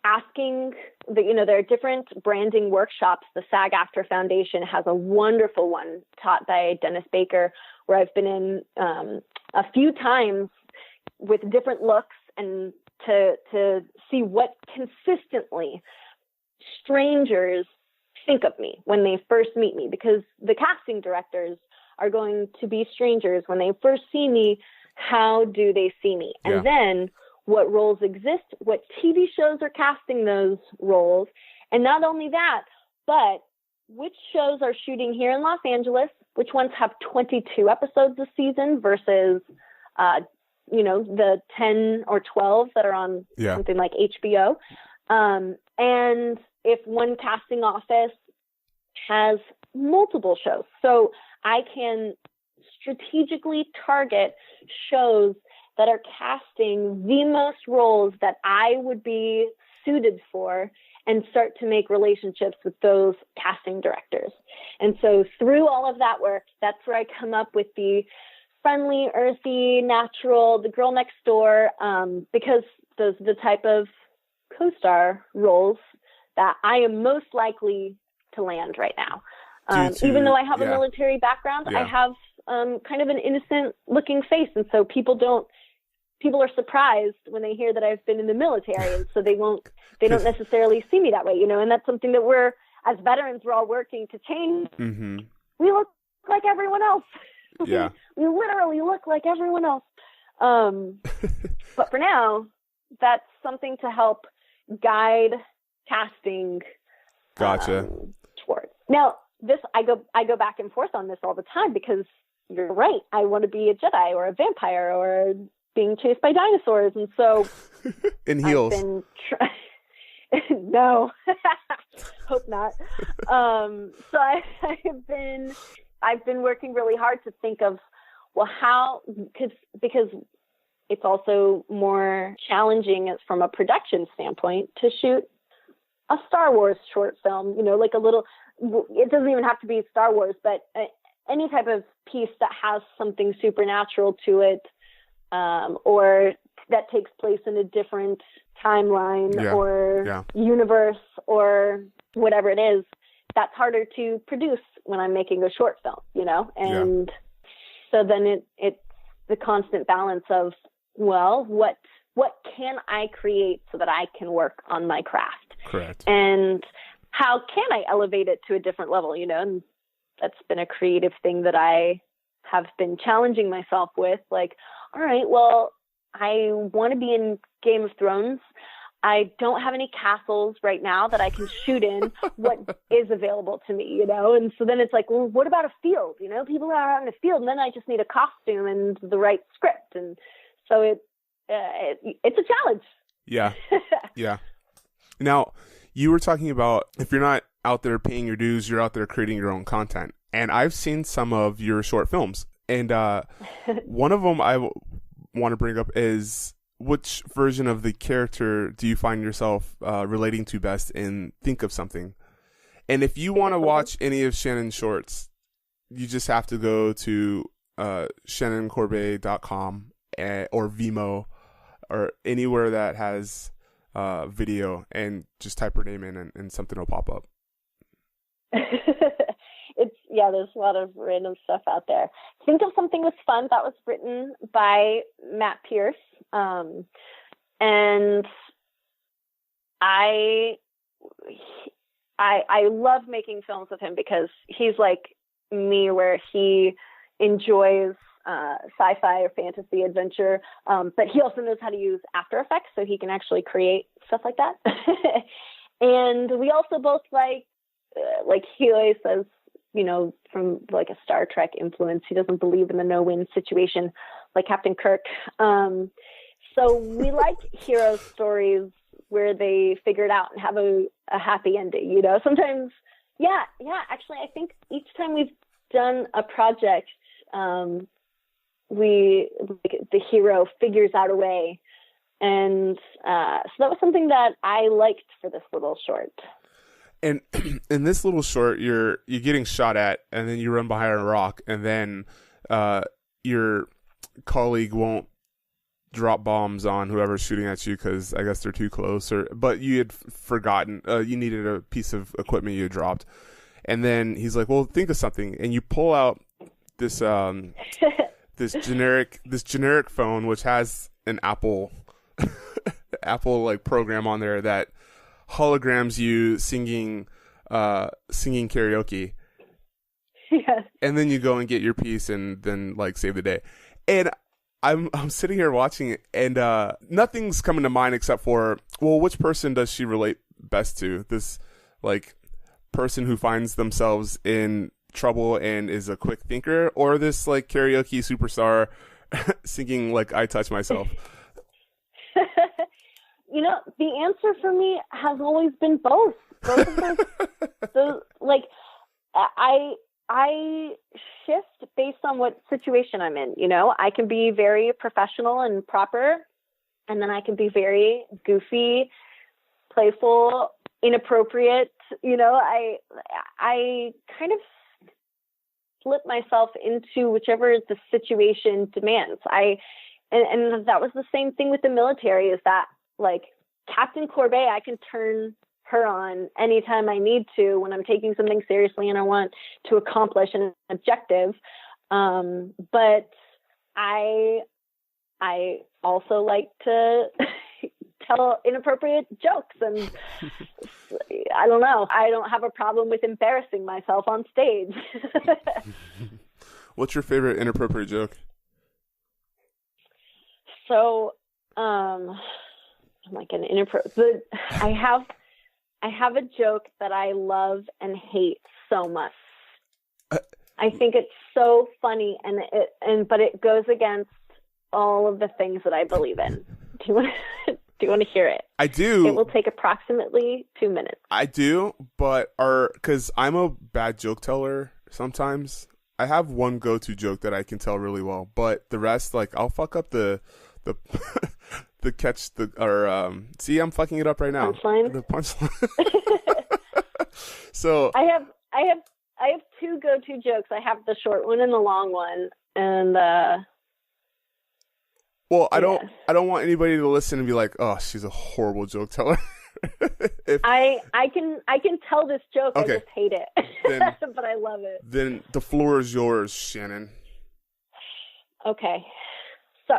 asking there are different branding workshops. The SAG-AFTRA Foundation has a wonderful one taught by Dennis Baker, where I've been in a few times with different looks and to see what consistently strangers think of me when they first meet me, because the casting directors are going to be strangers when they first see me. How do they see me? Yeah. And then what roles exist, what TV shows are casting those roles, and not only that, but which shows are shooting here in Los Angeles, which ones have 22 episodes a season versus the 10 or 12 that are on something like HBO. And if one casting office has multiple shows. So I can strategically target shows that are casting the most roles that I would be suited for and start to make relationships with those casting directors. And so through all of that work, that's where I come up with the friendly, earthy, natural, the girl next door, because those are the type of co-star roles that I am most likely to land right now. Even though I have a military background, I have kind of an innocent looking face. And so people are surprised when they hear that I've been in the military. And so they don't necessarily see me that way, and that's something that as veterans, we're all working to change. Mm-hmm. We look like everyone else. Yeah. We literally look like everyone else. But for now, that's something to help guide casting Gotcha. towards. Now, I go back and forth on this all the time because you're right. I want to be a Jedi or a vampire or being chased by dinosaurs. And so in heels. No, hope not. So I've been working really hard to think of, well, because it's also more challenging from a production standpoint to shoot a Star Wars short film, like it doesn't even have to be Star Wars, but any type of piece that has something supernatural to it, or that takes place in a different timeline or universe or whatever it is, that's harder to produce when I'm making a short film, and so then it's the constant balance of, well, what can I create so that I can work on my craft? Correct. And how can I elevate it to a different level, and that's been a creative thing that I have been challenging myself with. Like, all right, well, I want to be in Game of Thrones. I don't have any castles right now that I can shoot in. What is available to me, And so then it's like, well, what about a field? People are out in a field, and then I just need a costume and the right script. And so it's a challenge. Yeah. Yeah. Now, you were talking about if you're not out there paying your dues, you're out there creating your own content. And I've seen some of your short films. And one of them I want to bring up is, which version of the character do you find yourself relating to best in Think of Something? And if you want to watch any of Shannon's shorts, you just have to go to shannoncorbeil.com or Vimeo or anywhere that has video, and just type her name in and something will pop up. There's a lot of random stuff out there. Think of Something was fun. That was written by Matt Pierce. And I love making films with him because he's like me, where he enjoys sci-fi or fantasy adventure, but he also knows how to use After Effects, so he can actually create stuff like that. And we also both like he always says, from like a Star Trek influence, he doesn't believe in the no-win situation like Captain Kirk. So we like hero stories where they figure it out and have a happy ending, sometimes. Actually, I think each time we've done a project, the hero figures out a way. And so that was something that I liked for this little short. And in this little short, you're getting shot at, and then you run behind a rock, and then your colleague won't drop bombs on whoever's shooting at you because I guess they're too close. But you had forgotten you needed a piece of equipment you had dropped, and then he's like, "Well, think of something," and you pull out this this generic phone which has an Apple like program on there that holograms you singing karaoke. Yes. And then you go and get your piece and then like save the day. And I'm sitting here watching it, and nothing's coming to mind except for, well, which person does she relate best to? This like person who finds themselves in trouble and is a quick thinker, or this like karaoke superstar singing like I Touch Myself? The answer for me has always been both. Both of those, like, I shift based on what situation I'm in. I can be very professional and proper, and then I can be very goofy, playful, inappropriate. I kind of split myself into whichever the situation demands. And that was the same thing with the military, is that like Captain Corbeil, I can turn her on anytime I need to when I'm taking something seriously and I want to accomplish an objective. But I also like to tell inappropriate jokes, and I don't know. I don't have a problem with embarrassing myself on stage. What's your favorite inappropriate joke? So, like an inappropriate. I have a joke that I love and hate so much. I think it's so funny, but it goes against all of the things that I believe in. Do you want to hear it? I do. It will take approximately 2 minutes. I do, but because I'm a bad joke teller sometimes. I have one go-to joke that I can tell really well, but the rest, like, I'll fuck up the see, I'm fucking it up right now. Punchline? The punchline. So I have two go-to jokes. I have the short one and the long one, and well, I don't want anybody to listen and be like, "Oh, she's a horrible joke teller." I can tell this joke. Okay. I just hate it, but I love it. Then the floor is yours, Shannon. Okay, so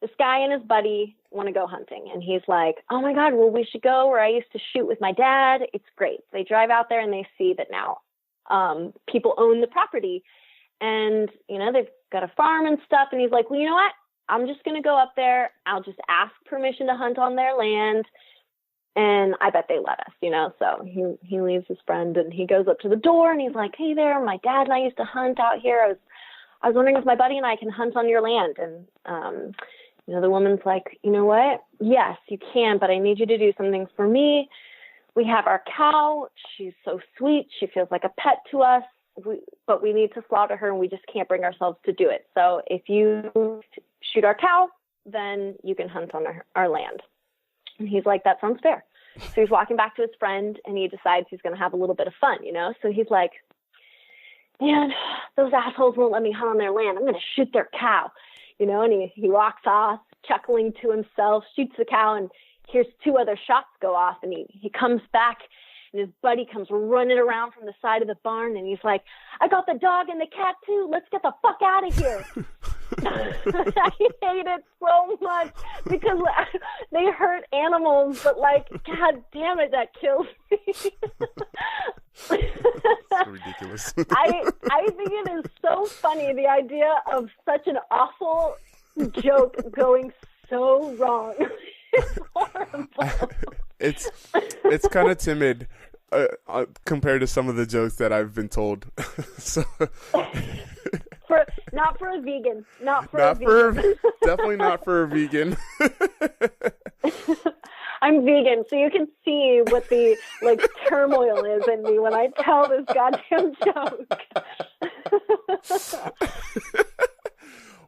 this guy and his buddy want to go hunting, and he's like, "Oh my God, well, we should go where I used to shoot with my dad. It's great." They drive out there and they see that now people own the property, and they've got a farm and stuff. And he's like, "Well, you know what? I'm just going to go up there. I'll just ask permission to hunt on their land. And I bet they let us, So he leaves his friend and he goes up to the door and he's like, "Hey there, my dad and I used to hunt out here. I was wondering if my buddy and I can hunt on your land." And, the woman's like, "You know what? Yes, you can, but I need you to do something for me. We have our cow. She's so sweet. She feels like a pet to us. But we need to slaughter her and we just can't bring ourselves to do it. So if you shoot our cow, then you can hunt on our land." And he's like, "That sounds fair." So he's walking back to his friend and he decides he's going to have a little bit of fun, So he's like, "Man, those assholes won't let me hunt on their land. I'm going to shoot their cow," and he walks off chuckling to himself, shoots the cow, and hears two other shots go off. And he comes back and his buddy comes running around from the side of the barn and he's like, "I got the dog and the cat too. Let's get the fuck out of here." I hate it so much because they hurt animals, but God damn it, that kills me. So ridiculous. I think it is so funny, the idea of such an awful joke going so wrong. It's horrible. It's kind of timid compared to some of the jokes that I've been told. So. Not for a vegan. Definitely not for a vegan. I'm vegan, so you can see what the turmoil is in me when I tell this goddamn joke.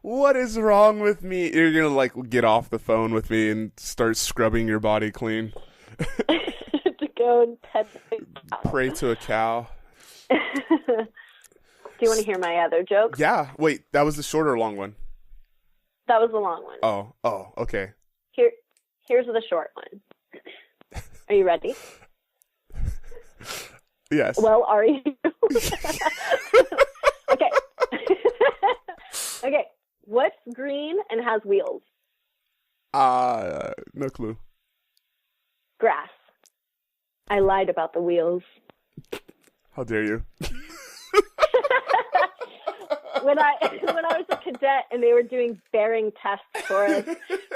What is wrong with me? You're gonna get off the phone with me and start scrubbing your body clean. To go and pet the cow. Pray to a cow. Do you want to hear my other joke? Yeah. Wait, that was the short or long one? That was the long one. Oh, okay. Here's the short one. Are you ready? Yes. Well, are you? Okay. Okay. What's green and has wheels? No clue. Grass. I lied about the wheels. How dare you? When I was a cadet and they were doing bearing tests for us,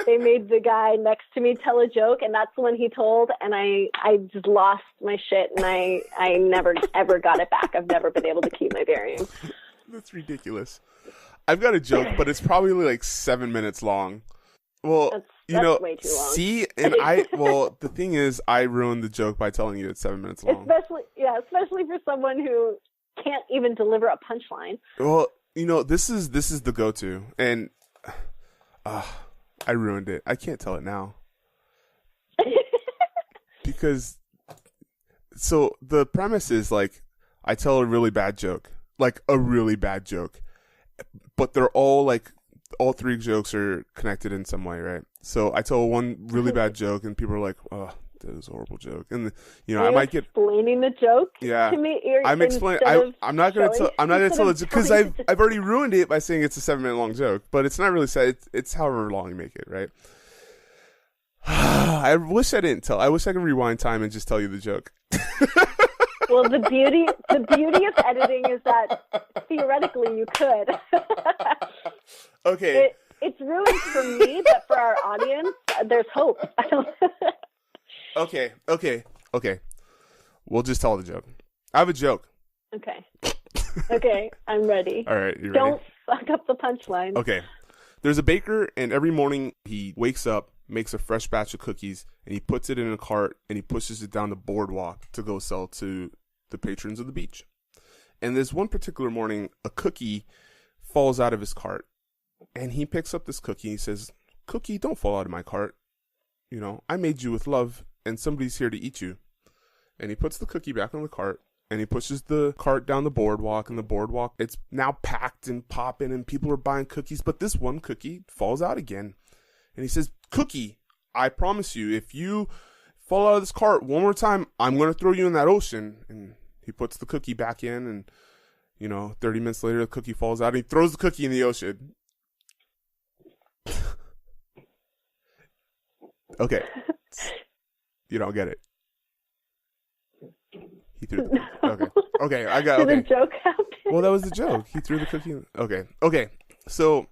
they made the guy next to me tell a joke, and that's the one he told, and I just lost my shit, and I never ever got it back. I've never been able to keep my bearings. That's ridiculous. I've got a joke, but it's probably 7 minutes long. Well, that's way too long. See, and the thing is, I ruined the joke by telling you it's 7 minutes long. Especially for someone who can't even deliver a punchline. Well, this is the go-to, and I ruined it. I can't tell it now. Because, so the premise is I tell a really bad joke, but they're all three jokes are connected in some way, right? So I tell one really bad joke, and people are like, "Oh, that was a horrible joke," and I might get explaining the joke. Yeah, to me. I'm explaining. I'm not going to tell. I'm not going to tell it because I've already ruined it by saying it's a 7-minute long joke, but it's not really sad. It's however long you make it, right? I wish I didn't tell. I wish I could rewind time and just tell you the joke. Well, the beauty of editing is that theoretically you could. Okay. It's ruined for me, but for our audience, there's hope. Okay. We'll just tell the joke. I have a joke. Okay. Okay, I'm ready. All right, you ready? Don't fuck up the punchline. Okay. There's a baker, and every morning he wakes up, makes a fresh batch of cookies, and he puts it in a cart, and he pushes it down the boardwalk to go sell to the patrons of the beach. And this one particular morning, a cookie falls out of his cart, and he picks up this cookie. He says, "Cookie, don't fall out of my cart. You know, I made you with love, and somebody's here to eat you." And he puts the cookie back on the cart, and he pushes the cart down the boardwalk, and the boardwalk, it's now packed and popping, and people are buying cookies, but this one cookie falls out again. And he says, "Cookie, I promise you, if you fall out of this cart one more time, I'm going to throw you in that ocean." And he puts the cookie back in, and, 30 minutes later, the cookie falls out, and he throws the cookie in the ocean. Okay. You don't get it. He threw the cookie. Okay, I got, okay. Did a joke happen? Well, that was the joke. He threw the cookie in. Okay. So,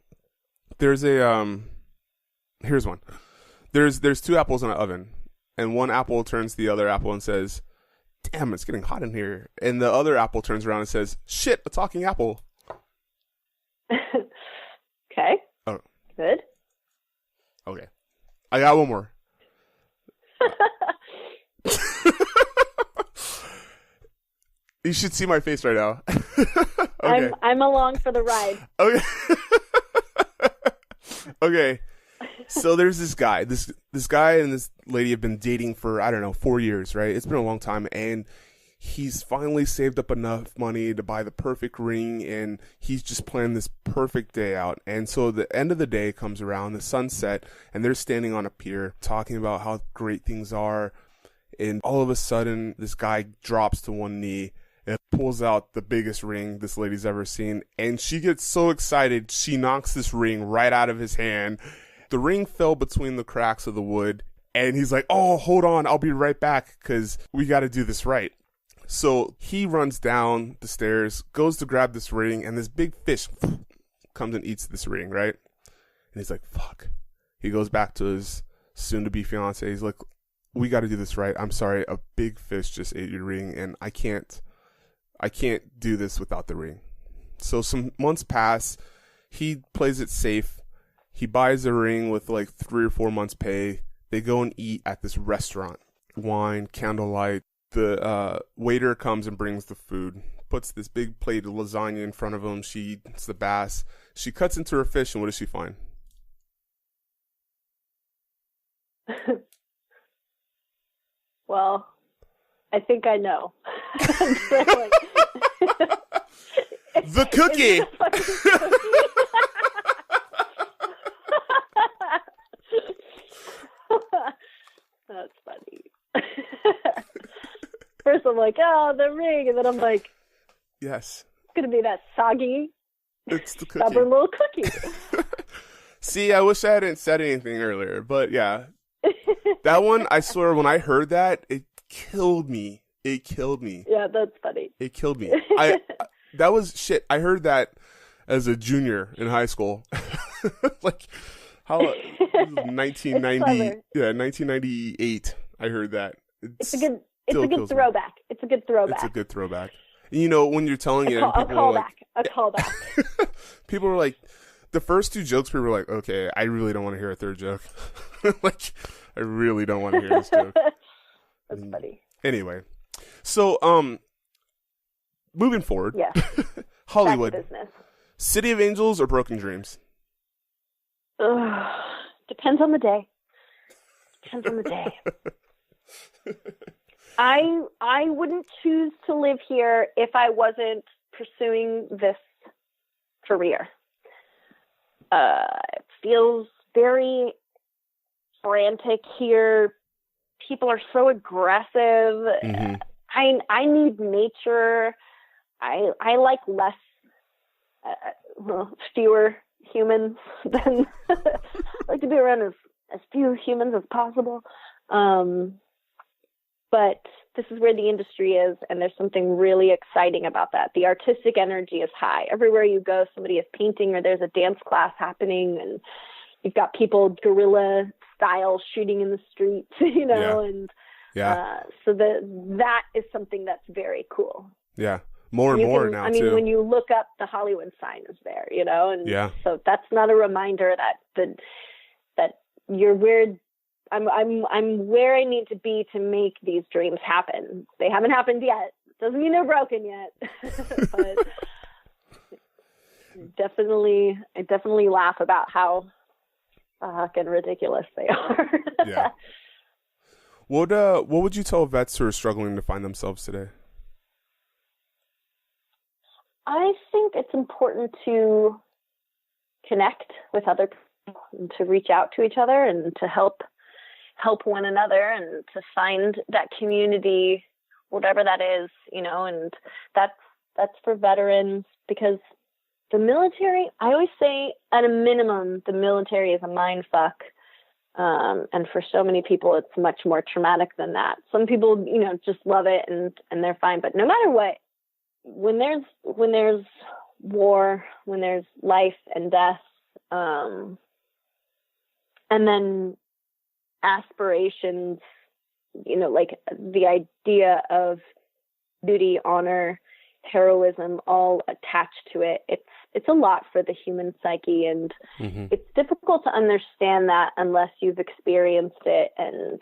there's here's one. There's two apples in an oven, and one apple turns to the other apple and says, "Damn, it's getting hot in here." And the other apple turns around and says, "Shit, a talking apple." Okay. Oh. Good. Okay. I got one more. You should see my face right now. Okay. I'm along for the ride. Okay. Okay. So there's this guy. This guy and this lady have been dating for, I don't know, 4 years, right? It's been a long time, and he's finally saved up enough money to buy the perfect ring, and he's just planned this perfect day out. And so the end of the day comes around, the sunset, and they're standing on a pier talking about how great things are. And all of a sudden, this guy drops to one knee and pulls out the biggest ring this lady's ever seen. And she gets so excited, she knocks this ring right out of his hand. The ring fell between the cracks of the wood. And he's like, "Oh, hold on, I'll be right back, because we got to do this right." So he runs down the stairs, goes to grab this ring, and this big fish comes and eats this ring, right? And he's like, "Fuck." He goes back to his soon-to-be fiance. He's like, "We got to do this right. I'm sorry, a big fish just ate your ring, and I can't do this without the ring." So some months pass. He plays it safe. He buys a ring with like 3 or 4 months' pay. They go and eat at this restaurant. Wine, candlelight. The waiter comes and brings the food. Puts this big plate of lasagna in front of him. She eats the bass. She cuts into her fish, and what does she find? Well, I think I know. The cookie. That's funny. First I'm like, "Oh, the ring," and then I'm like, Yes. it's gonna be that soggy, It's the cookie. stubborn little cookie. See, I wish I hadn't said anything earlier, but yeah. That one, I swear, when I heard that, it killed me. It killed me. Yeah, that's funny. It killed me. That was shit. I heard that as a junior in high school. Like, how, 1990, 1998, I heard that. It's a good throwback. It's a good throwback. It's a good throwback. When you're telling it, a callback. People were like, the first 2 jokes, people were like, "Okay, I really don't want to hear a third joke." Like, I really don't want to hear this joke. That's funny. Anyway, so moving forward, Yeah. Hollywood, Back to business. City of Angels or Broken Dreams? Depends on the day. I wouldn't choose to live here if I wasn't pursuing this career. It feels very frantic here. People are so aggressive. Mm-hmm. I need nature. I like less, fewer humans than I like to be around as few humans as possible. But this is where the industry is, and there's something really exciting about that. The artistic energy is high. Everywhere you go, somebody is painting or there's a dance class happening, and you've got people guerrilla style shooting in the streets, Yeah. So that is something that's very cool. Yeah. More and more now, I mean, too. when you look up, the Hollywood sign is there, you know, and Yeah. so that's not a reminder that you're where I'm where I need to be to make these dreams happen. They haven't happened yet. Doesn't mean they're broken yet, but I definitely laugh about how fucking ridiculous they are. Yeah. What would you tell vets who are struggling to find themselves today? I think it's important to connect with other people and to reach out to each other and to help one another and to find that community, whatever that is, you know, and that's for veterans, because the military, I always say at a minimum, the military is a mind fuck. And for so many people, it's much more traumatic than that. Some people, you know, just love it and they're fine. But no matter what, when there's war, when there's life and death, and then aspirations, you know, like the idea of duty, honor, heroism, all attached to it. It's a lot for the human psyche, and it's difficult to understand that unless you've experienced it. And,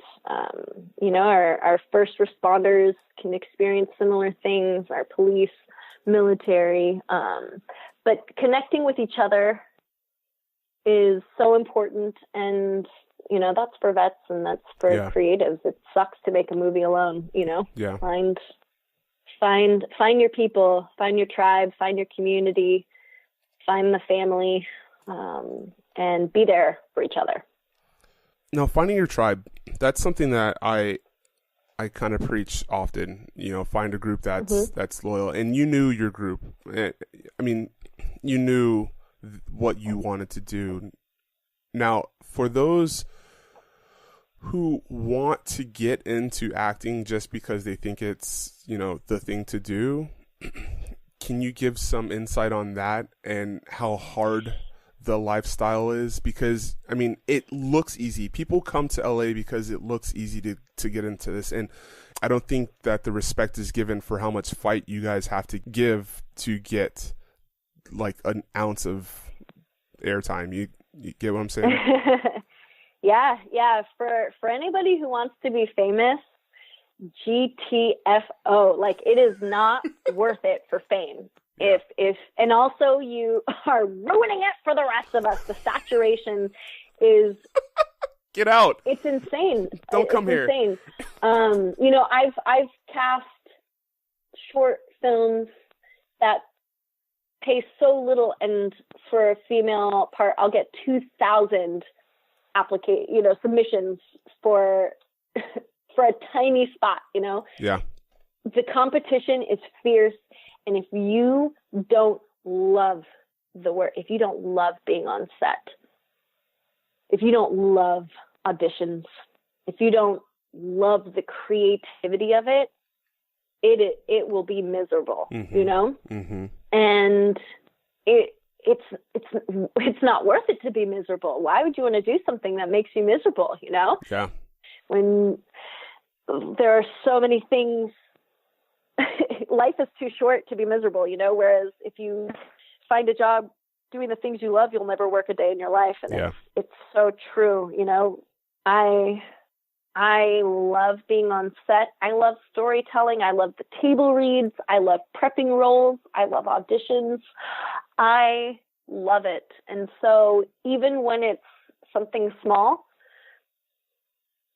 you know, our first responders can experience similar things, our police, military, but connecting with each other is so important. And, you know, that's for vets and that's for creatives. It sucks to make a movie alone, you know. Yeah. Find your people, find your tribe, find your community, find the family, and be there for each other. No, finding your tribe, that's something that I kind of preach often. You know, find a group that's loyal. And you knew your group. I mean, you knew what you wanted to do. Now, for those who want to get into acting just because they think it's, you know, the thing to do, can you give some insight on that and how hard the lifestyle is? Because, I mean, it looks easy. People come to LA because it looks easy to get into this. And I don't think that the respect is given for how much fight you guys have to give to get like an ounce of airtime. You get what I'm saying? Yeah. For anybody who wants to be famous, GTFO, like it is not worth it for fame. If and also you are ruining it for the rest of us. The saturation is get out. It's insane. Don't come here. Insane. You know, I've cast short films that pay so little, and for a female part, I'll get 2,000 submissions for a tiny spot, you know? Yeah. The competition is fierce. And if you don't love the work, if you don't love being on set, if you don't love auditions, if you don't love the creativity of it, it will be miserable, you know? And it's not worth it to be miserable. Why would you want to do something that makes you miserable, you know? Yeah. When there are so many things, life is too short to be miserable, you know? Whereas if you find a job doing the things you love, you'll never work a day in your life. And it's so true, you know? I love being on set. I love storytelling. I love the table reads. I love prepping roles. I love auditions. I love it. And so even when it's something small,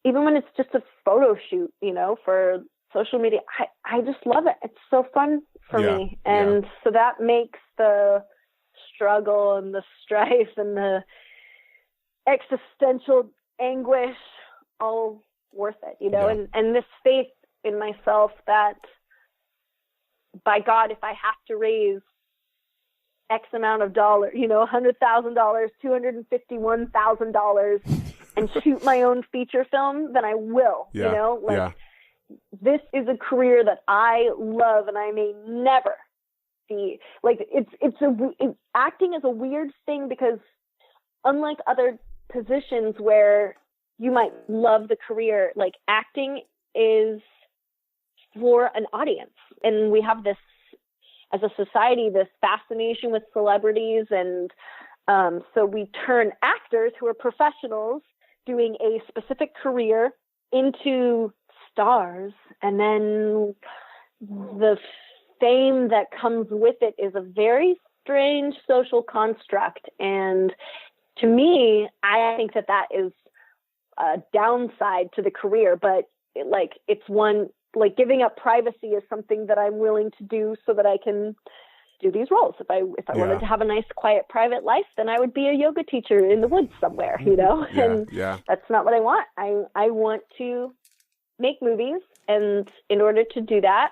even when it's just a photo shoot, you know, for social media, I just love it. It's so fun for me. And so that makes the struggle and the strife and the existential anguish all worth it, you know, and this faith in myself that, by God, if I have to raise X amount of dollars, you know, $100,000, $251,000 and shoot my own feature film, then I will, you know, like this is a career that I love and I may never be like, acting is a weird thing because unlike other positions where you might love the career, like acting is for an audience. And we have this as a society, this fascination with celebrities. And so we turn actors who are professionals doing a specific career into stars. And then the fame that comes with it is a very strange social construct. And to me, I think that that is a downside to the career, but it's one, like giving up privacy is something that I'm willing to do so that I can do these roles. If I wanted to have a nice, quiet, private life, then I would be a yoga teacher in the woods somewhere, and that's not what I want. I want to make movies, and in order to do that,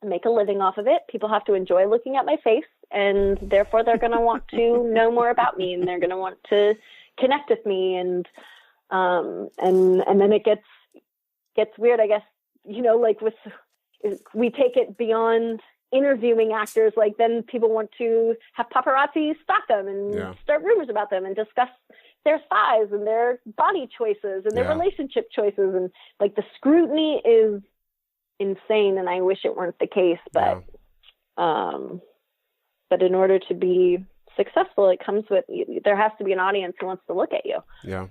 make a living off of it, people have to enjoy looking at my face, and therefore they're going to want to know more about me, and they're going to want to connect with me, and then it gets weird, I guess, we take it beyond interviewing actors, like then people want to have paparazzi stalk them and start rumors about them and discuss their size and their body choices and their relationship choices, and like the scrutiny is insane, and I wish it weren't the case, but in order to be successful, it comes with, there has to be an audience who wants to look at you. Yeah.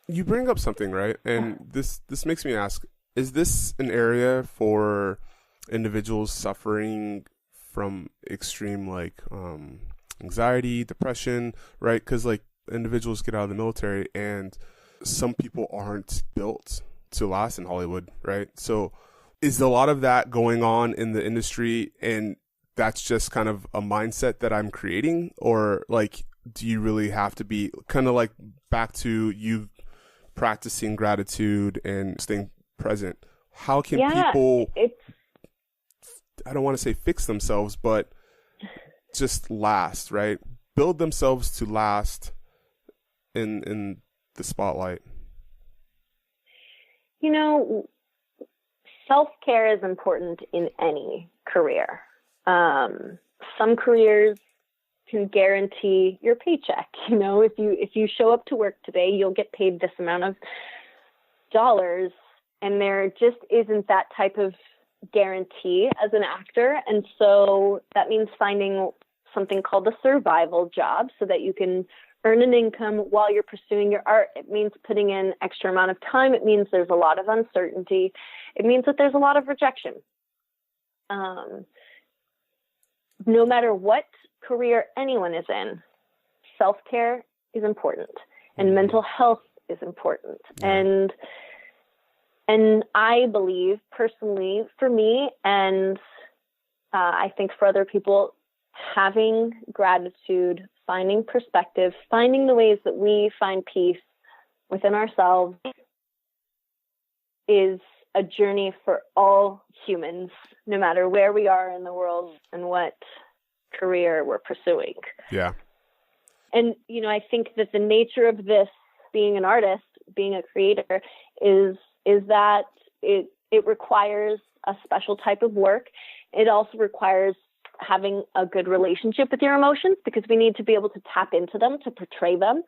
You bring up something, right? And this makes me ask, is this an area for individuals suffering from extreme anxiety, depression, right? Because individuals get out of the military, and some people aren't built to last in Hollywood, right? So is a lot of that going on in the industry, and that's just kind of a mindset that I'm creating? Or do you really have to be kind of back to you practicing gratitude and staying present? How can people, I don't want to say fix themselves, but just last, right? Build themselves to last in the spotlight. Self-care is important in any career. Some careers can guarantee your paycheck. If you show up to work today, you'll get paid this amount of dollars, and there just isn't that type of guarantee as an actor. And so that means finding something called a survival job so that you can earn an income while you're pursuing your art. It means putting in extra amount of time. It means there's a lot of uncertainty. It means that there's a lot of rejection. No matter what career anyone is in, self-care is important, and mental health is important. And I believe personally, for me, and I think for other people, having gratitude, finding perspective, finding the ways that we find peace within ourselves is a journey for all humans, no matter where we are in the world and what career we're pursuing. Yeah. And, I think that the nature of this, being an artist, being a creator, is that it requires a special type of work. It also requires having a good relationship with your emotions, because we need to be able to tap into them, to portray them.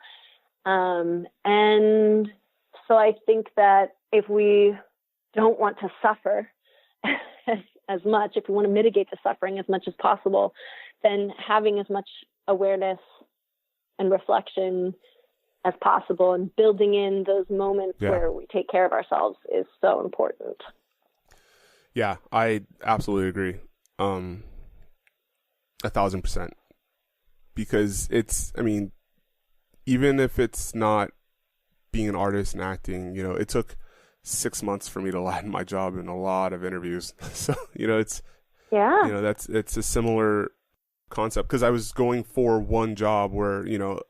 And so I think that if we don't want to suffer as much, if we want to mitigate the suffering as much as possible, then having as much awareness and reflection as possible and building in those moments where we take care of ourselves is so important. Yeah, I absolutely agree. 1,000%. Because even if it's not being an artist and acting, it took 6 months for me to land my job in a lot of interviews. So, it's a similar concept, because I was going for one job where,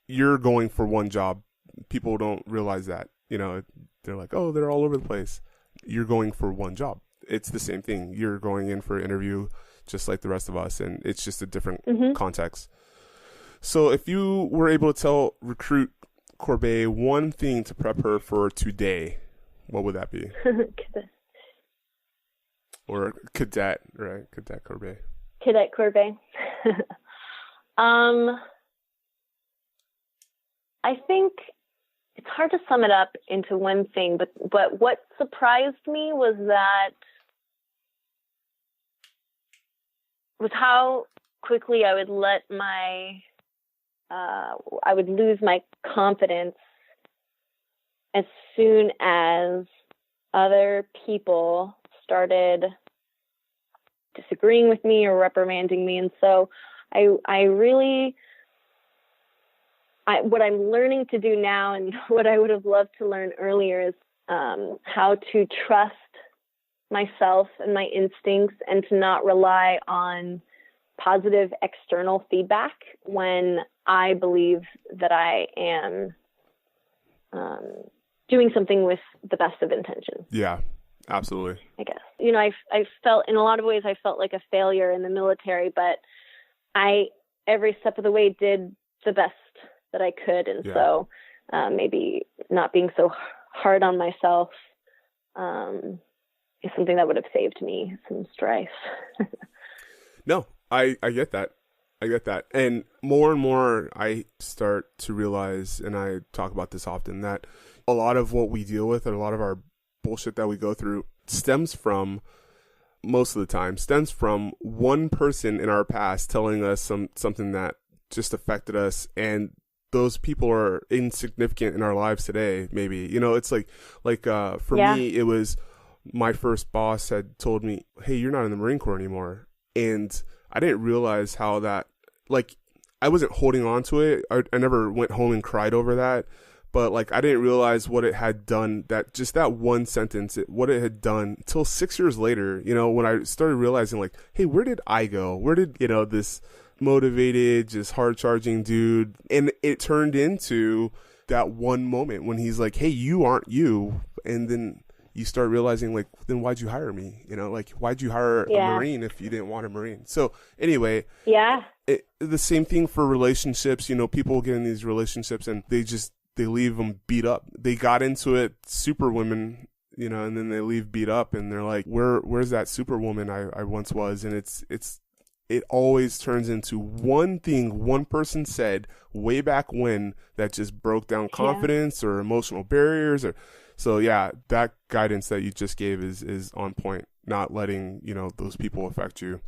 you're going for one job. People don't realize that, they're like, oh, they're all over the place. You're going for one job. It's the same thing. You're going in for an interview just like the rest of us, and it's just a different context. So if you were able to tell recruit Corbeil one thing to prep her for today, what would that be? Or cadet, right? Cadet Corbeil. Cadet Corbeil. I think it's hard to sum it up into one thing, but what surprised me was that was how quickly I would I would lose my confidence as soon as other people started disagreeing with me or reprimanding me. And so what I'm learning to do now, and what I would have loved to learn earlier, is how to trust myself and my instincts, and to not rely on positive external feedback when I believe that I am doing something with the best of intentions. Yeah, absolutely. I guess, I felt, in a lot of ways, I felt like a failure in the military, but I, every step of the way, did the best that I could. And so maybe not being so hard on myself is something that would have saved me some strife. No, I get that. I get that. And more I start to realize, and I talk about this often, that a lot of what we deal with and a lot of our bullshit that we go through most of the time stems from one person in our past telling us something that just affected us, and those people are insignificant in our lives today. Maybe, it's like for me, it was my first boss had told me, "Hey, you're not in the Marine Corps anymore," and I didn't realize how that, I wasn't holding on to it. I never went home and cried over that, but I didn't realize what it had done, that just that one sentence, what it had done, until 6 years later, when I started realizing, hey, where did I go? Where did, this motivated, just hard charging dude? And it turned into that one moment when he's like, "Hey, you aren't you." And then you start realizing, then why'd you hire me? Why'd you hire a Marine if you didn't want a Marine? So anyway, the same thing for relationships. People get in these relationships and they leave them beat up. They got into it superwoman, and then they leave beat up, and they're like, where's that superwoman I once was? And it always turns into one thing one person said way back when that just broke down confidence or emotional barriers. So that guidance that you just gave is on point. Not letting, those people affect you.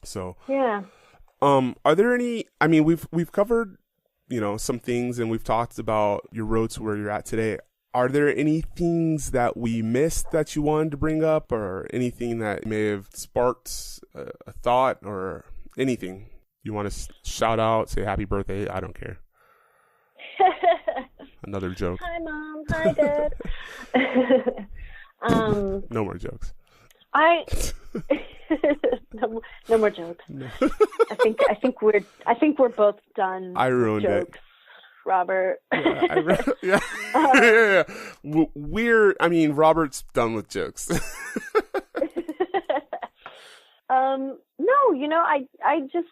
So are there any, we've covered, some things, and we've talked about your road to where you're at today. Are there any things that we missed that you wanted to bring up, or anything that may have sparked a thought, or anything you want to shout out, say happy birthday? I don't care. Another joke. Hi, Mom. Hi, Dad. No more jokes. No more jokes. No. I think we're both done. I ruined jokes, it, Robert. Robert's done with jokes. No, I just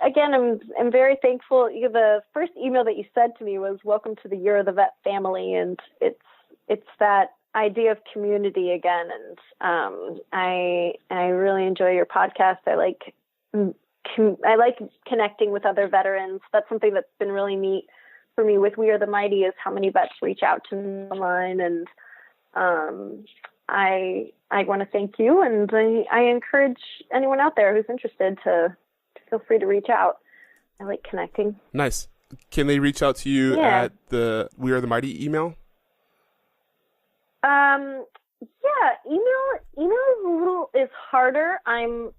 again, I'm very thankful. The first email that you sent to me was "Welcome to the Year of the Vet family," and it's that idea of community again. And I really enjoy your podcast. I like connecting with other veterans. That's something that's been really neat for me with We Are the Mighty, is how many vets reach out to me online. And I want to thank you, and I encourage anyone out there who's interested to feel free to reach out. I like connecting. Nice. Can they reach out to you at the We Are the Mighty email? Email is harder. I'm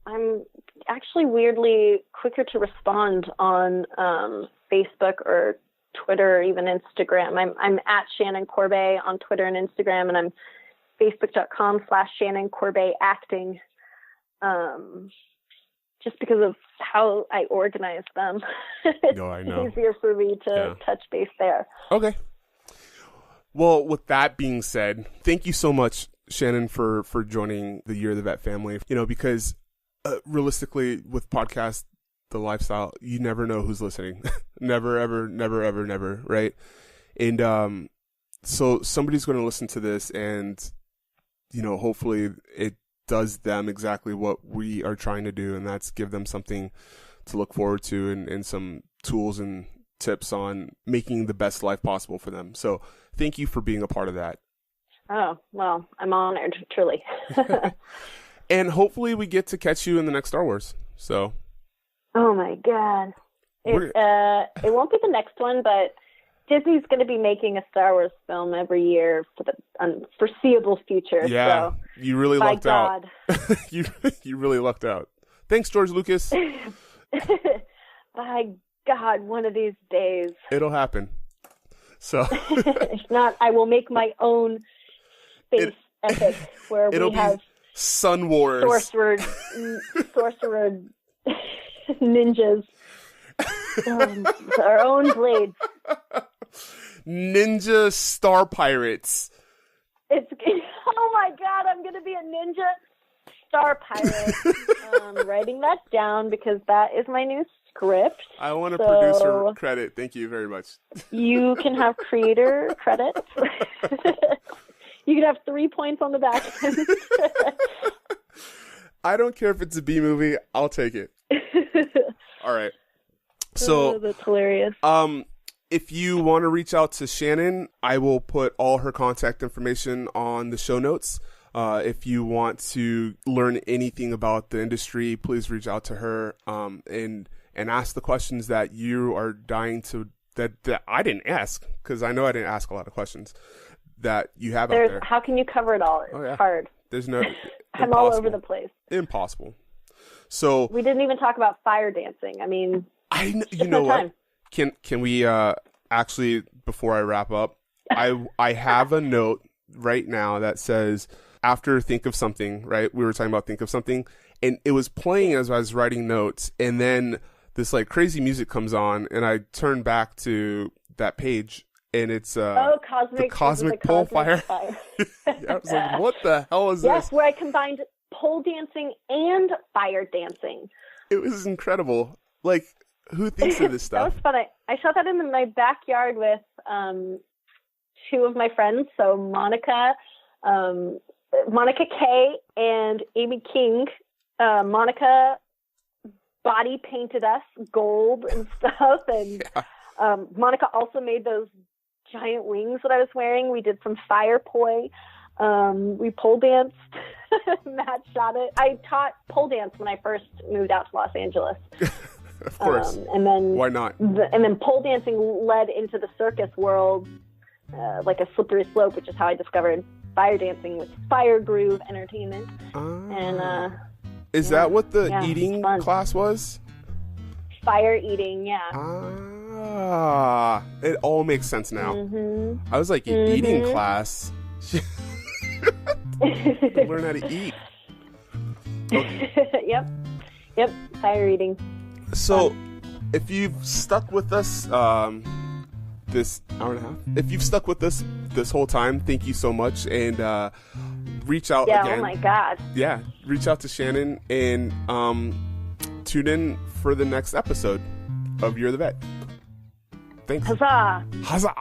actually weirdly quicker to respond on Facebook or Twitter or even Instagram. I'm at Shannon Corbeil on Twitter and Instagram, and I'm facebook.com/Shannon Corbeil acting. Just because of how I organize them. I know. It's easier for me to touch base there. Okay. Well, with that being said, thank you so much, Shannon, for joining the Year of the Vet family. Because realistically, with podcasts, the lifestyle, you never know who's listening. Never, ever, never, ever, never, right? And so somebody's going to listen to this, and hopefully it does them exactly what we are trying to do, and that's give them something to look forward to, and some tools and tips on making the best life possible for them. So thank you for being a part of that. Oh, well, I'm honored, truly. And hopefully we get to catch you in the next Star Wars. So. Oh my God. It won't be the next one, but Disney's going to be making a Star Wars film every year for the foreseeable future. Yeah, so, you really lucked out. you really lucked out. Thanks, George Lucas. By God, one of these days. It'll happen. So if not, I will make my own space epic where we have Sun Wars, sorcerer ninjas, our own blades. Ninja Star Pirates. Oh my God, I'm gonna be a ninja star pirate. Writing that down because that is my new script. I want a producer credit. Thank you very much. You can have creator credit. You can have 3 points on the back end. I don't care if it's a B movie. I'll take it. All right. So that's hilarious. If you want to reach out to Shannon, I will put all her contact information on the show notes. If you want to learn anything about the industry, please reach out to her and ask the questions that you are dying to that I didn't ask, because I know I didn't ask a lot of questions that you have out there. How can you cover it all? It's hard. There's no. I'm all over the place. Impossible. So we didn't even talk about fire dancing. I mean, you know what? Can we actually, before I wrap up, I have a note right now that says, after think of something, right? We were talking about think of something, and it was playing as I was writing notes, and then this like crazy music comes on, and I turn back to that page, and it's the cosmic pole fire. I was like, what the hell is this? Yes, where I combined pole dancing and fire dancing. It was incredible. Like, who thinks of this stuff? That was fun. I shot that in my backyard with two of my friends. So Monica K and Amy King. Monica body painted us gold and stuff. And Monica also made those giant wings that I was wearing. We did some fire poi. We pole danced. Matt shot it. I taught pole dance when I first moved out to Los Angeles. Of course. And then why not? And then pole dancing led into the circus world, like a slippery slope, which is how I discovered fire dancing with Fire Groove Entertainment. And is that what the eating class was? Fire eating, yeah. It all makes sense now. Mm-hmm. I was like, eating class. Learn how to eat. Okay. Yep. Fire eating. So, if you've stuck with us this hour and a half, if you've stuck with us this whole time, thank you so much. And reach out again. Oh my God. Yeah, reach out to Shannon and tune in for the next episode of You're the Vet. Thanks. Huzzah! Huzzah!